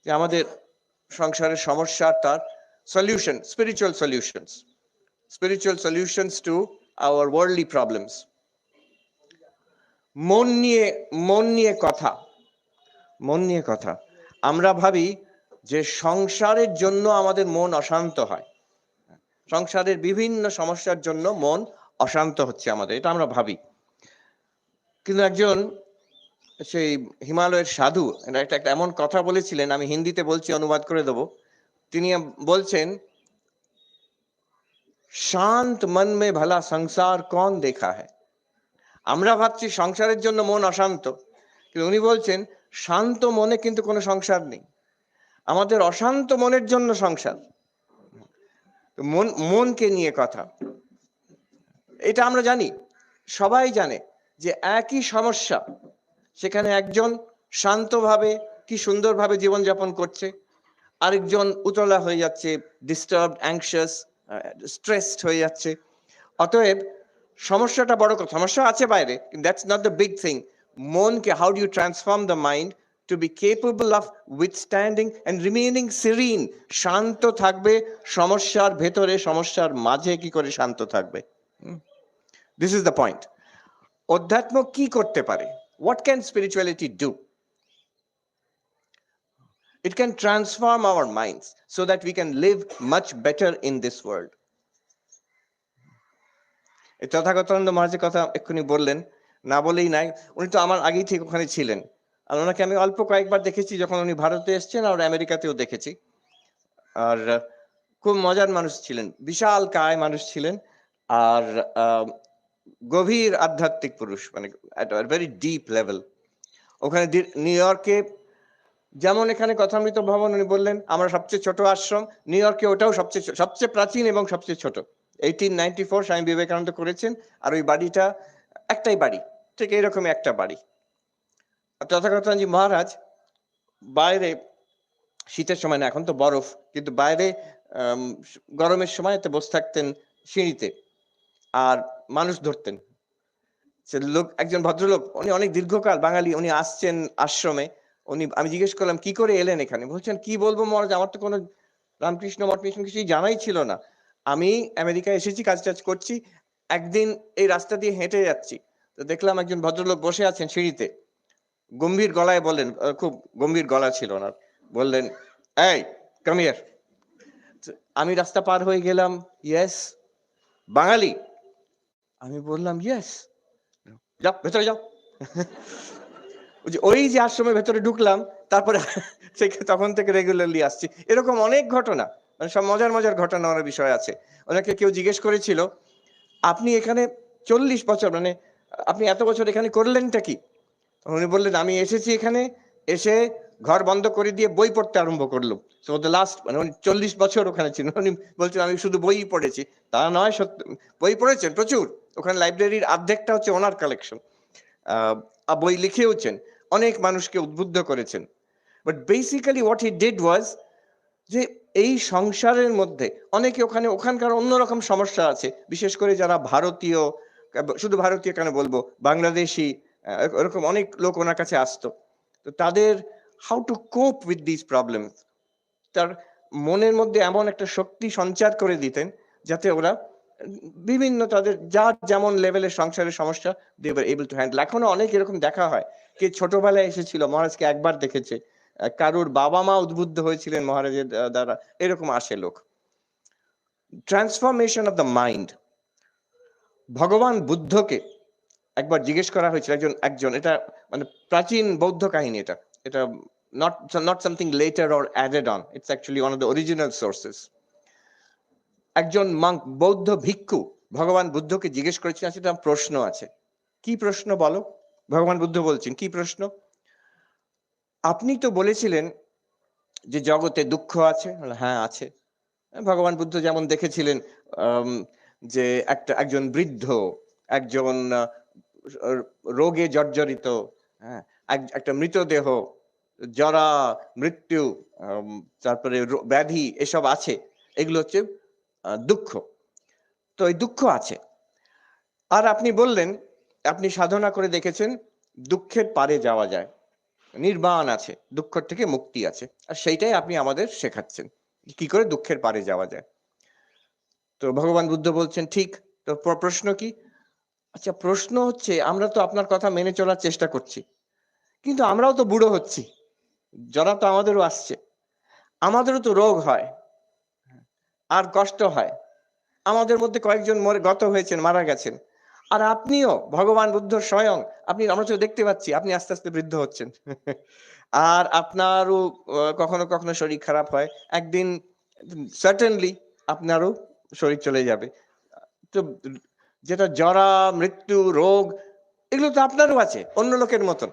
যে আমাদের সংসারের সমস্যার তার solution, spiritual solutions to our worldly problems. মন নিয়ে কথা আমরা ভাবি যে সংসারের জন্য আমাদের মন অশান্ত হয়, সংসারের বিভিন্ন সমস্যার জন্য মন অশান্ত হচ্ছে আমাদের, এটা আমরা ভাবি। কিন্তু একজন সেই হিমালয়ের সাধু একটা এমন কথা বলেছিলেন, আমি হিন্দিতে বলছি, অনুবাদ করে দেবো। তিনি বলছেন, শান্ত মন মে ভলা সংসার কন দেখা হ্যায়। আমরা ভাবছি সংসারের জন্য মন অশান্ত, কিন্তু উনি বলছেন শান্ত মনে কিন্তু কোনো সংসার নেই, আমাদের অশান্ত মনের জন্য সংসার। মনকে নিয়ে কথা, এটা আমরা জানি, সবাই জানে যে একই সমস্যা, সেখানে একজন শান্তভাবে কি সুন্দরভাবে জীবনযাপন করছে, আরেকজন উতলা হয়ে যাচ্ছে, ডিস্টার্বড, অ্যাংশিয়াস, স্ট্রেসড হয়ে যাচ্ছে। অতএব সমস্যাটা বড় কথা, সমস্যা আছে বাইরে, that's not the big thing. মনকে, how do you transform the mind to be capable of withstanding and remaining serene, শান্ত থাকবে সমস্যার ভেতরে, সমস্যার মাঝে কি করে শান্ত থাকবে? This is the point. অধ্যাত্ম কি করতে পারে? What can spirituality do? It can transform our minds so that we can live much better in this world. এই তথাগতানন্দ মহারাজের কথা এক্ষুনি বললেন, না বলেই নাই, উনি তো আমার আগেই ঠিক ওখানে ছিলেন। আর ওনাকে আমি অল্প কয়েকবার দেখেছি, যখন উনি ভারতে এসছেন, আর আমেরিকাতেও দেখেছি। আর খুব মজার মানুষ ছিলেন, বিশাল কায় মানুষ ছিলেন, আর গভীর আধ্যাত্মিক পুরুষ, মানে ভেরি ডিপ লেভেল। ওখানে নিউ ইয়র্কে যেমন এখানে কথামৃত ভবন, উনি বললেন আমরা সবচেয়ে ছোট আশ্রম, নিউ ইয়র্কে ওটাও সবচেয়ে প্রাচীন এবং সবচেয়ে ছোট। 1894 স্বামী বিবেকানন্দ করেছেন, আর ওই বাড়িটা একটাই বাড়ি, ঠিক এইরকমই একটা বাড়ি। তথাগতজি মহারাজ বাইরে, শীতের সময় না, এখন তো বরফ, কিন্তু বাইরে গরমের সময় এতে বসে থাকতেন সিঁড়িতে, আর মানুষ ধরতেন। সে লোক, একজন ভদ্রলোক, উনি অনেক দীর্ঘকাল বাঙালি, উনি আসছেন আশ্রমে। আমি জিজ্ঞেস করলাম কি করে এলেন এখানে? বলছেন কি বলবো মহারাজ, আমার তো কোনো রামকৃষ্ণ মঠ কিছুই জানাই ছিল না। আমি আমেরিকায় এসেছি, কাজ টাজ করছি, একদিন এই রাস্তা দিয়ে হেঁটে যাচ্ছি, তো দেখলাম একজন ভদ্রলোক বসে আছেন সিঁড়িতে, গম্ভীর গলায় বললেন, খুব গম্ভীর গলা ছিল ওনার, বললেন, এই কাম হিয়ার। আমি রাস্তা পার হয়ে গেলাম, ইয়েস বাঙালি? আমি বললাম ইয়েস, যাও ভেতরে যাও। ওই যে আশ্রমের ভেতরে ঢুকলাম, তারপরে তখন থেকে রেগুলারলি আসছি। এরকম অনেক ঘটনা, মানে সব মজার মজার ঘটনা ওনার বিষয় আছে। ওনাকে কেউ জিজ্ঞেস করেছিল, আপনি এখানে 40 বছর, মানে আপনি এত বছর এখানে করলেনটা কি? উনি বললেন, আমি এসেছি এখানে, এসে ঘর বন্ধ করে দিয়ে বই পড়তে আরম্ভ করলাম। সো দ্য লাস্ট, মানে 40 বছর ওখানে ছিলেন। উনি বলছেন আমি শুধু বই পড়েছি, তা নয়, সত্যি বই পড়েছেন প্রচুর। ওখানে লাইব্রেরির অর্ধেকটা হচ্ছে ওনার কালেকশন। বই লিখেওছেন, অনেক মানুষকে উদ্বুদ্ধ করেছেন। But basically what he did was, যে এই সংসারের মধ্যে অনেকে ওখানকার অন্যরকম সমস্যা আছে, বিশেষ করে যারা ভারতীয়, শুধু ভারতীয় কেন বলবো, বাংলাদেশি, এরকম অনেক লোক ওনার কাছে আসতো। তো তাদের হাউ টু কোপ উইথ দিস প্রবলেমস, তার মনের মধ্যে এমন একটা শক্তি সঞ্চার করে দিতেন যাতে ওরা বিভিন্ন তাদের যার যেমন লেভেলের সংসারের সমস্যা they were able to handle. এখনো অনেক এরকম দেখা হয়, কে ছোটবেলায় এসেছিল মহারাজকে একবার দেখেছে, কারুর বাবা মা উদ্বুদ্ধ হয়েছিলেন মহারাজের দ্বারা, এরকম আসে লোক। Transformation of the mind. ভগবান বুদ্ধকে একবার জিজ্ঞেস করা হয়েছিল, একজন এটা মানে প্রাচীন বৌদ্ধ কাহিনী, এটা not something later or added on, it's actually one of the original sources. একজন মঙ্ক, বৌদ্ধ ভিক্ষু ভগবান বুদ্ধকে জিজ্ঞেস করেছিলেন, সেটা প্রশ্ন আছে। কি প্রশ্ন বলো? ভগবান বুদ্ধ বলছেন, কি প্রশ্ন? আপনি তো বলেছিলেন যে জগতে দুঃখ আছে। হ্যাঁ আছে। ভগবান বুদ্ধ যেমন দেখেছিলেন যে একজন বৃদ্ধ, একজন রোগে জর্জরিত, হ্যাঁ, একটা মৃতদেহ, জরা, মৃত্যু, তারপরে ব্যাধি, এসব আছে, এগুলো হচ্ছে দুঃখ। তো এই দুঃখ আছে। আর আপনি বললেন আপনি সাধনা করে দেখেছেন দুঃখের পারে যাওয়া যায়, নির্বাণ আছে, দুঃখ থেকে মুক্তি আছে, আর সেইটাই আপনি আমাদের শেখাচ্ছেন কি করে দুঃখের পারে যাওয়া যায়। তো ভগবান বুদ্ধ বলছেন ঠিক। তো প্রশ্ন কি? আচ্ছা, প্রশ্ন হচ্ছে আমরা তো আপনার কথা মেনে চলার চেষ্টা করছি, কিন্তু আমরাও তো বুড়ো হচ্ছি, যারা তো আমাদেরও আসছে, আমাদেরও তো রোগ হয় আর কষ্ট হয়, আমাদের মধ্যে কয়েকজন গত হয়েছেন, মারা গেছেন, আর আপনিও ভগবান বুদ্ধ স্বয়ং, আপনি, আমরা তো দেখতে পাচ্ছি আপনি আস্তে আস্তে বৃদ্ধ হচ্ছেন আর আপনারও কখনো কখনো শরীর খারাপ হয়, একদিন সার্টেনলি আপনারও শরীর চলে যাবে। তো যেটা জরা, মৃত্যু, রোগ, এগুলো তো আপনারও আছে অন্য লোকের মতন।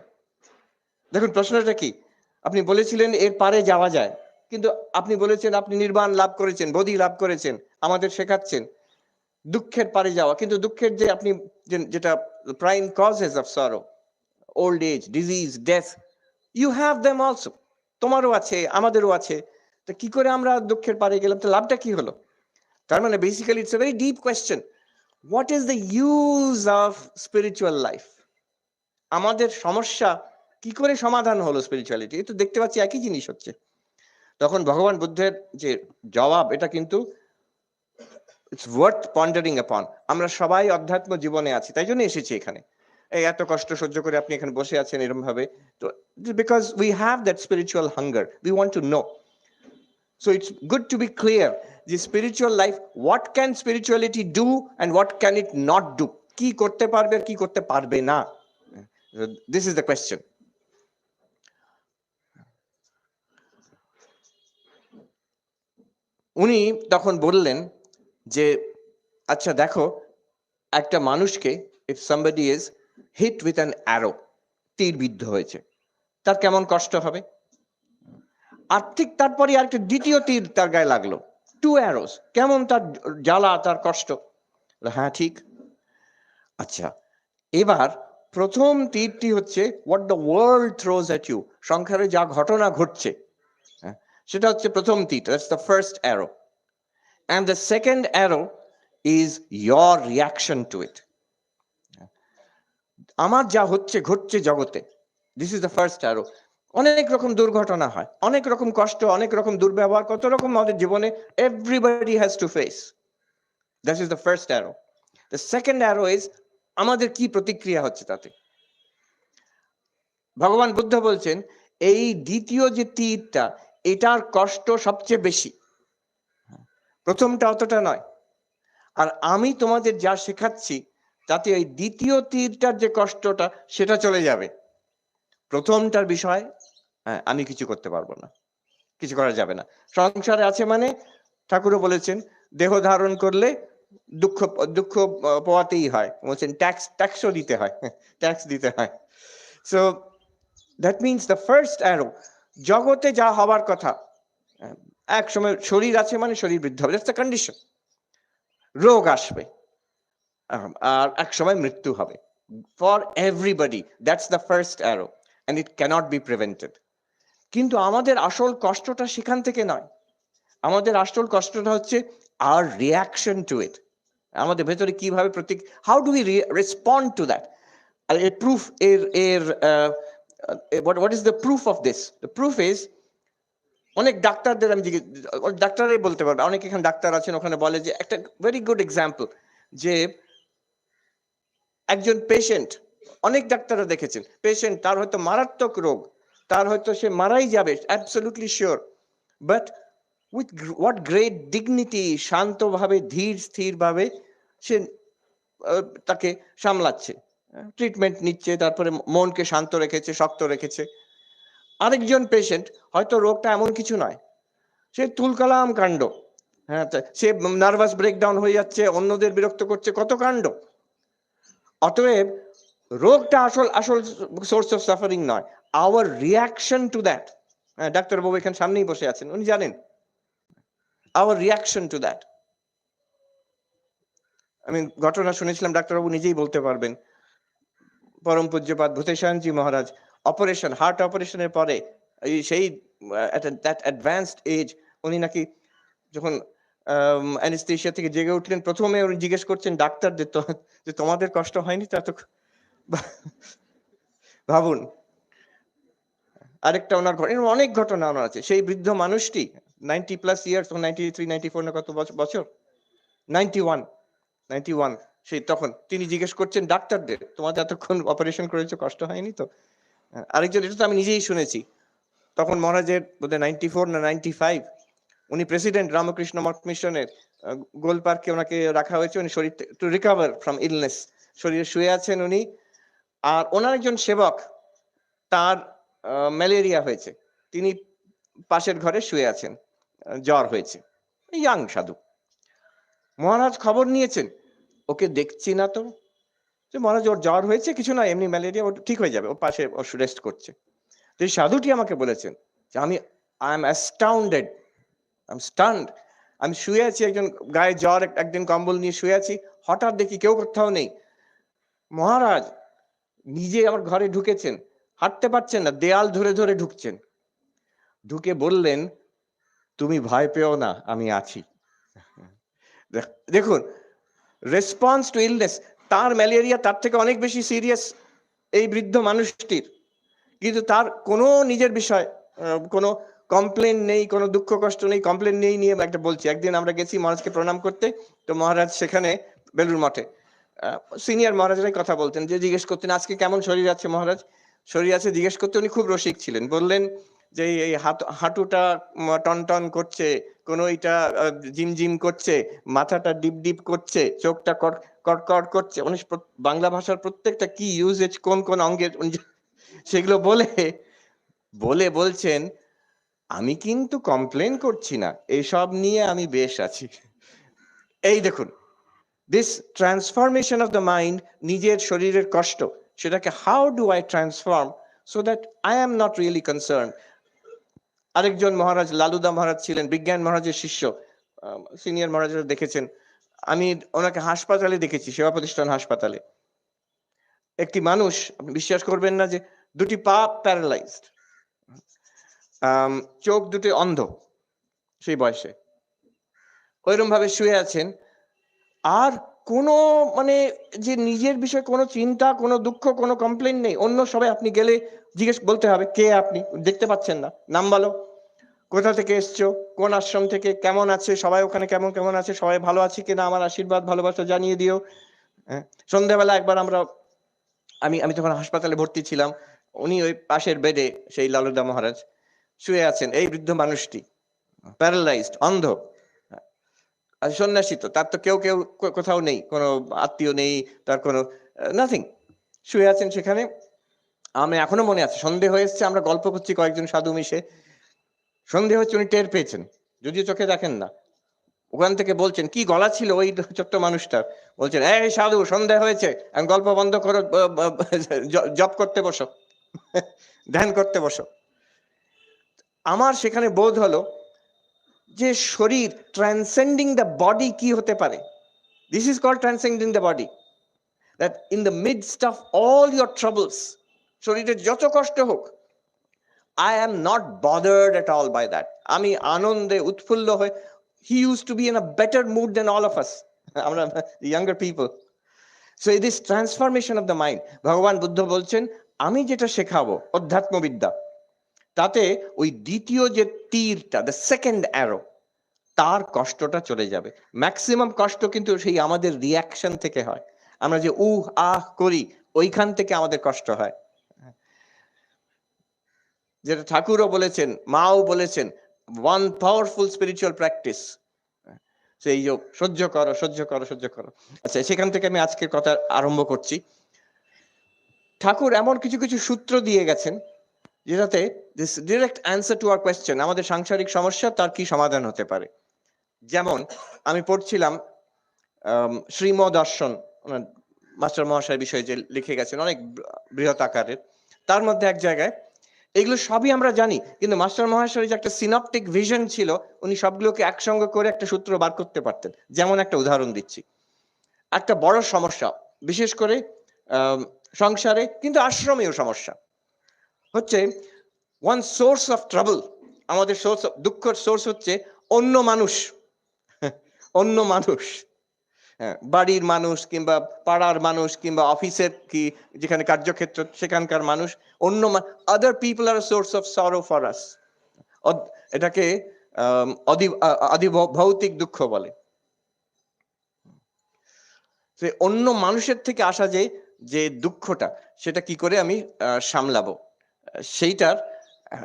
দেখুন প্রশ্নটা কি, আপনি বলেছিলেন এর পারে যাওয়া যায়, কিন্তু আপনি বলেছেন আপনি নির্বাণ লাভ করেছেন, বোধি লাভ করেছেন, আমাদের শেখাচ্ছেন দুঃখের পারে যাওয়া। কিন্তু দুঃখের যে আপনি যেটা prime causes of sorrow, old age, disease, death, you have them also, তোমারও আছে আমাদেরও আছে। তো কি করে আমরা দুঃখের পারে গেলাম? তো লাভটা কি হলো? তার মানে basically it's a very deep question, what is the use of spiritual life? আমাদের সমস্যা কি করে সমাধান হলো স্পিরিচুয়ালিটি? তো দেখতে পাচ্ছি একই জিনিস হচ্ছে। তখন ভগবান বুদ্ধের যে জবাব, এটা কিন্তু ইটস ওয়ার্থ পন্ডারিং আপন। আমরা সবাই অধ্যাত্ম জীবনে আছি, তাই জন্য এসেছি এখানে। এই এত কষ্ট সহ্য করে আপনি এখানে বসে আছেন এরকম ভাবে, তো because we have that spiritual hunger, we want to know. So it's good to be clear, the spiritual life, what can spirituality do and what can it not do? কি করতে পারবে আর কি করতে পারবে না? This is the question. উনি তখন বললেন যে আচ্ছা দেখো, একটা মানুষকে, if somebody is hit with an arrow, তীর বিদ্ধ হয়েছে, তার কেমন কষ্ট হবে? আর ঠিক তারপরে আরেকটা দ্বিতীয় তীর তার গায়ে লাগলো, 2 arrows, কেমন তার জ্বালা, তার কষ্ট? হ্যাঁ ঠিক। আচ্ছা, এবার প্রথম তীরটি হচ্ছে what the world throws at you, সংসারে যা ঘটনা ঘটছে, সেটা হচ্ছে প্রথম তীর, that's the first arrow. And the second arrow is your reaction to it. আমার যা হচ্ছে ঘটছে জগতে, this is the first arrow. অনেক রকম দুর্ঘটনা হয়, অনেক রকম কষ্ট, অনেক রকম দুর্ব্যবহার, কত রকম আমাদের জীবনে, everybody has to face. That is the first arrow. The second arrow is আমাদের কি প্রতিক্রিয়া হচ্ছে তাতে। ভগবান বুদ্ধ বলছেন এই দ্বিতীয় যে তীরটা, এটার কষ্ট সবচেয়ে বেশি, প্রথমটা অতটা নয়। আর আমি তোমাদের যা শেখাচ্ছি তাতে ওই দ্বিতীয় তীরটার যে কষ্টটা, সেটা চলে যাবে। প্রথমটার বিষয় আমি কিছু করতে পারবো না, কিছু করা যাবে না। সংসারে আছে মানে ঠাকুরও বলেছেন দেহ ধারণ করলে দুঃখ দুঃখ পোয়াতেই হয়, বলছেন ট্যাক্সও দিতে হয়, ট্যাক্স দিতে হয়। So that means the first arrow, জগতে যা হবার কথা, এক সময় শরীর আছে মানে শরীর বৃদ্ধ হবে, দ্যাটস দ্য কন্ডিশন। রোগ আসবে, আর এক সময় মৃত্যু হবে, for everybody, that's the first arrow, and it cannot be prevented. কিন্তু আমাদের আসল কষ্টটা সেখান থেকে নয়, আমাদের আসল কষ্টটা হচ্ছে আর রিয়াকশন টু ইট, আমাদের ভেতরে কিভাবে how do we respond to that. আর এর proof, what is the proof of this? The proof is, অনেক ডাক্তারদের আমি ডাক্তারই বলতে পারবে, অনেক এখানে ডাক্তার আছেন, ওখানে বলে যে একটা ভেরি গুড এক্সাম্পল, যে একজন পেশেন্ট, অনেক ডাক্তাররা দেখেছেন, পেশেন্ট তার হয়তো মারাত্মক রোগ, তার হয়তো সে মারাই যাবে, absolutely sure, but with what great dignity, শান্তভাবে ধীর স্থির ভাবে সে তাকে সামলাচ্ছে, ট্রিটমেন্ট নিচ্ছে, তারপরে মনকে শান্ত রেখেছে, শক্ত রেখেছে। আরেকজন পেশেন্ট হয়তো রোগটা এমন কিছু নয়, সে তুলকালাম কাণ্ড, হ্যাঁ, সে নার্ভাস ব্রেকডাউন হয়ে যাচ্ছে, অন্যদের বিরক্ত করছে, কত কাণ্ড। অতএব রোগটা আসল আসল সোর্স অফ সাফারিং নয়, আওয়ার রিয়াকশন টু দ্যাট। ডাক্তারবাবু এখানে সামনেই বসে আছেন, উনি জানেন আওয়ার রিয়াকশন টু দ্যাট। আমি ঘটনা শুনেছিলাম, ডাক্তারবাবু নিজেই বলতে পারবেন, পরম পূজ্যপাদ ভূতেশায়নজি মহারাজ অপারেশন, হার্ট অপারেশনের পরে সেই দ্যাট অ্যাডভান্সড এজ, উনি নাকি যখন অ্যানেস্থেশিয়া থেকে জেগে উঠলেন, প্রথমে উনি জিজ্ঞেস করছেন ডাক্তারদের, যে তোমাদের কষ্ট হয়নি? তা তো ভাবুন, আরেকটা ওনার ঘটনা, অনেক ঘটনা ওনার আছে। সেই বৃদ্ধ মানুষটি 90+ ইয়ার্স, 93 94 না কত বছর, 91 সেই তখন তিনি জিজ্ঞেস করছেন ডাক্তারদের, তোমাদের এতক্ষণ অপারেশন করেছো, কষ্ট হয়নি তো? আরেকজন, এটা তো আমি নিজেই শুনেছি, তখন মহারাজের বোধহয় 94 না 95, উনি প্রেসিডেন্ট রামকৃষ্ণ মঠ মিশনের, গোল পার্কে ওনাকে রাখা হয়েছে, উনি শরীর টু রিকভার ফ্রম ইলনেস, শরীরে শুয়ে আছেন উনি। আর ওনার একজন সেবক, তার ম্যালেরিয়া হয়েছে, তিনি পাশের ঘরে শুয়ে আছেন, জ্বর হয়েছে, ইয়াং সাধু। মহারাজ খবর নিয়েছেন, ওকে দেখছি না তো, যে মহারাজ ওর জ্বর হয়েছে, কিছু না, এমনি ম্যালেরিয়া, ও ঠিক হয়ে যাবে, ও পাশে রেস্ট করছে। তো এই সাধুটি আমাকে বলেছেন যে I am astounded, I am stunned, আমি শুয়ে আছি, একজন গায়ে জ্বর, একদিন কম্বল নিয়ে শুয়ে আছি, হঠাৎ দেখি কেউ কোথাও নেই। মহারাজ নিজে আমার ঘরে ঢুকেছেন, হাঁটতে পারছেন না, দেয়াল ধরে ধরে ঢুকছেন, ঢুকে বললেন, তুমি ভয় পেও না, আমি আছি। দেখুন, রেসপন্স টু ইলনেস, তার ম্যালেরিয়া তার থেকে অনেক বেশি সিরিয়াস এই বৃদ্ধ মানুষটির, কিন্তু তার কোনো নিজের বিষয় কোনো কমপ্লেন নেই, কোনো দুঃখ কষ্ট নেই, কমপ্লেন নেই নিয়ে একটা বলছি। একদিন আমরা গেছি মহারাজকে প্রণাম করতে, তো মহারাজ সেখানে বেলুর মঠে সিনিয়র মহারাজরাই কথা বলতেন, যে জিজ্ঞেস করতেন আজকে কেমন শরীর আছে মহারাজ, শরীর আছে জিজ্ঞেস করতে, উনি খুব রসিক ছিলেন, বললেন যে এই হাঁটুটা টন টন করছে, কোন এটা জিম জিম করছে, মাথাটা ডিপ ডিপ করছে, চোখটা কট করছে, উনি বাংলা ভাষার প্রত্যেকটা কি ইউজেজ কোন কোন অঙ্গের সেগুলো বলে বলছেন, আমি কিন্তু কমপ্লেন করছি না, এইসব নিয়ে আমি বেশ আছি। এই দেখুন, this transformation of the mind, নিজের শরীরের কষ্ট, সেটাকে how do I transform so that I am not really concern. আরেকজন মহারাজ লালুদা মহারাজ ছিলেন, বিজ্ঞান মহারাজের শিষ্য, সিনিয়র মহারাজরা দেখেছেন, আমি ওনাকে হাসপাতালে দেখেছি, সেবা প্রতিষ্ঠান হাসপাতালে। একটি মানুষ, আপনি বিশ্বাস করবেন না, যে দুটি পা প্যারালাইজড, চোখ দুটি অন্ধ, সেই বয়সে ওইরকম ভাবে শুয়ে আছেন, আর কোনো মানে যে নিজের বিষয়ে কোনো চিন্তা, কোনো দুঃখ, কোনো কমপ্লেন নেই। অন্য সবাই আপনি গেলে জিজ্ঞেস বলতে হবে, কে আপনি, দেখতে পাচ্ছেন না, নাম বলো, কোথা থেকে এসছো, কোন আশ্রম থেকে, কেমন আছে সবাই ওখানে, কেমন কেমন আছে সবাই, ভালো আছে কিনা, আমার আশীর্বাদ ভালোবাসা জানিয়ে দিও। সন্ধ্যাবেলা একবার আমি তখন হাসপাতালে ভর্তি ছিলাম, উনি ওই পাশের বেডে, সেই লালুদা মহারাজ শুয়ে আছেন, এই বৃদ্ধ মানুষটি প্যারালাইজড, অন্ধ, সন্ন্যাসী, তো তার তো কেউ কোথাও নেই, কোনো আত্মীয় নেই, তার কোনো নাথিং, শুয়ে আছেন সেখানে। আমি এখনো মনে আছে, সন্দেহ হয়েছে, আমরা গল্প করছি কয়েকজন সাধু মিশে, সন্দেহ হচ্ছে উনি টের পেয়েছেন, যদিও চোখে দেখেন না, ওখান থেকে বলছেন, কি গলা ছিল ওই ছোট্ট মানুষটা, বলছেন, এই সাধু সন্দেহ হয়েছে, আমি গল্প বন্ধ করো, জপ করতে বসো, ধ্যান করতে বসো। আমার সেখানে বোধ হলো যে শরীর ট্রান্সেন্ডিং দ্য বডি কি হতে পারে। This is called transcending the body, that in the midst of all your troubles, শরীরের যত কষ্ট হোক, I am not bothered at all by that. আমি আনন্দে উৎফুল্ল হয়ে, he used to be in a better mood than all of us, আমরা younger people. So this transformation of the mind, ভগবান বুদ্ধ বলছেন, আমি যেটা শেখাবো অধ্যাত্মবিদ্যা, তাতে ওই দ্বিতীয় যে তীরটা, the second arrow, তার কষ্টটা চলে যাবে। ম্যাক্সিমাম কষ্ট কিন্তু সেই আমাদের রিয়াকশন থেকে হয়, আমরা যে আহ করি, ওইখান থেকে আমাদের কষ্ট হয়। যেটা ঠাকুরও বলেছেন, মাও বলেছেন, ওয়ান পাওয়ারফুল স্পিরিচুয়াল প্র্যাকটিস, সেই যে সহ্য করো সহ্য করো সহ্য করো। আচ্ছা, সেখান থেকে আমি আজকের কথা আরম্ভ করছি। ঠাকুর এমন কিছু কিছু সূত্র দিয়ে গেছেন, যেটাতে this direct answer to our question, আমাদের সাংসারিক সমস্যা তার কি সমাধান হতে পারে। যেমন আমি পড়ছিলাম শ্রীমদর্শন, মাস্টার মহাশয়ের বিষয়ে যে লিখে গেছেন, অনেক বৃহৎ আকারের, তার মধ্যে এক জায়গায়, এগুলো সবই আমরা জানি, কিন্তু মাস্টার মহাশয়ের যে একটা সিনপটিক ভিশন ছিল, উনি সবগুলোকে একসঙ্গে করে একটা সূত্র বার করতে পারতেন। যেমন একটা উদাহরণ দিচ্ছি, একটা বড় সমস্যা, বিশেষ করে সংসারে, কিন্তু আশ্রমেও সমস্যা হচ্ছে, ওয়ান সোর্স অফ ট্রাবল, আমাদের দুঃখের সোর্স হচ্ছে অন্য মানুষ, অন্য মানুষ। হ্যাঁ, বাড়ির মানুষ কিংবা পাড়ার মানুষ কিংবা অফিসের কি যেখানে কার্যক্ষেত্র সেখানকার মানুষ, অন্য other people are source of sorrow for us. এটাকে ভৌতিক দুঃখ বলে। অন্য মানুষের থেকে আসা যে দুঃখটা, সেটা কি করে আমি সামলাবো, সেইটার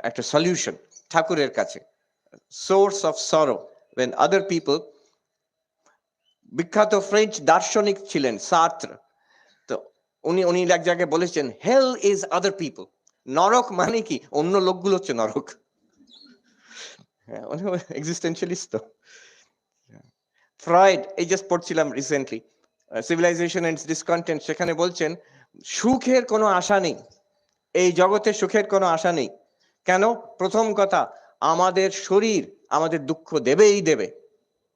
একটা সলিউশন ঠাকুরের কাছে। সোর্স অফ সরো when other people, বিখ্যাত ফ্রেঞ্চ দার্শনিক ছিলেন সার্ত্র, তো উনি এক জায়গায় বলেছেন হেল ইজ আদার পিপল। নরক মানে কি? অন্য লোকগুলো হচ্ছে নরক। হ্যাঁ, এক্সিস্টেন্সিয়ালিস্ট তো। ফ্রয়েড, এই জাস্ট পড়ছিলাম রিসেন্টলি, সিভিলাইজেশন এন্ড ডিসকন্টেন্ট, সেখানে বলছেন সুখের কোনো আশা নেই, এই জগতে সুখের কোনো আশা নেই। কেন? প্রথম কথা, আমাদের শরীর আমাদের দুঃখ দেবেই দেবে,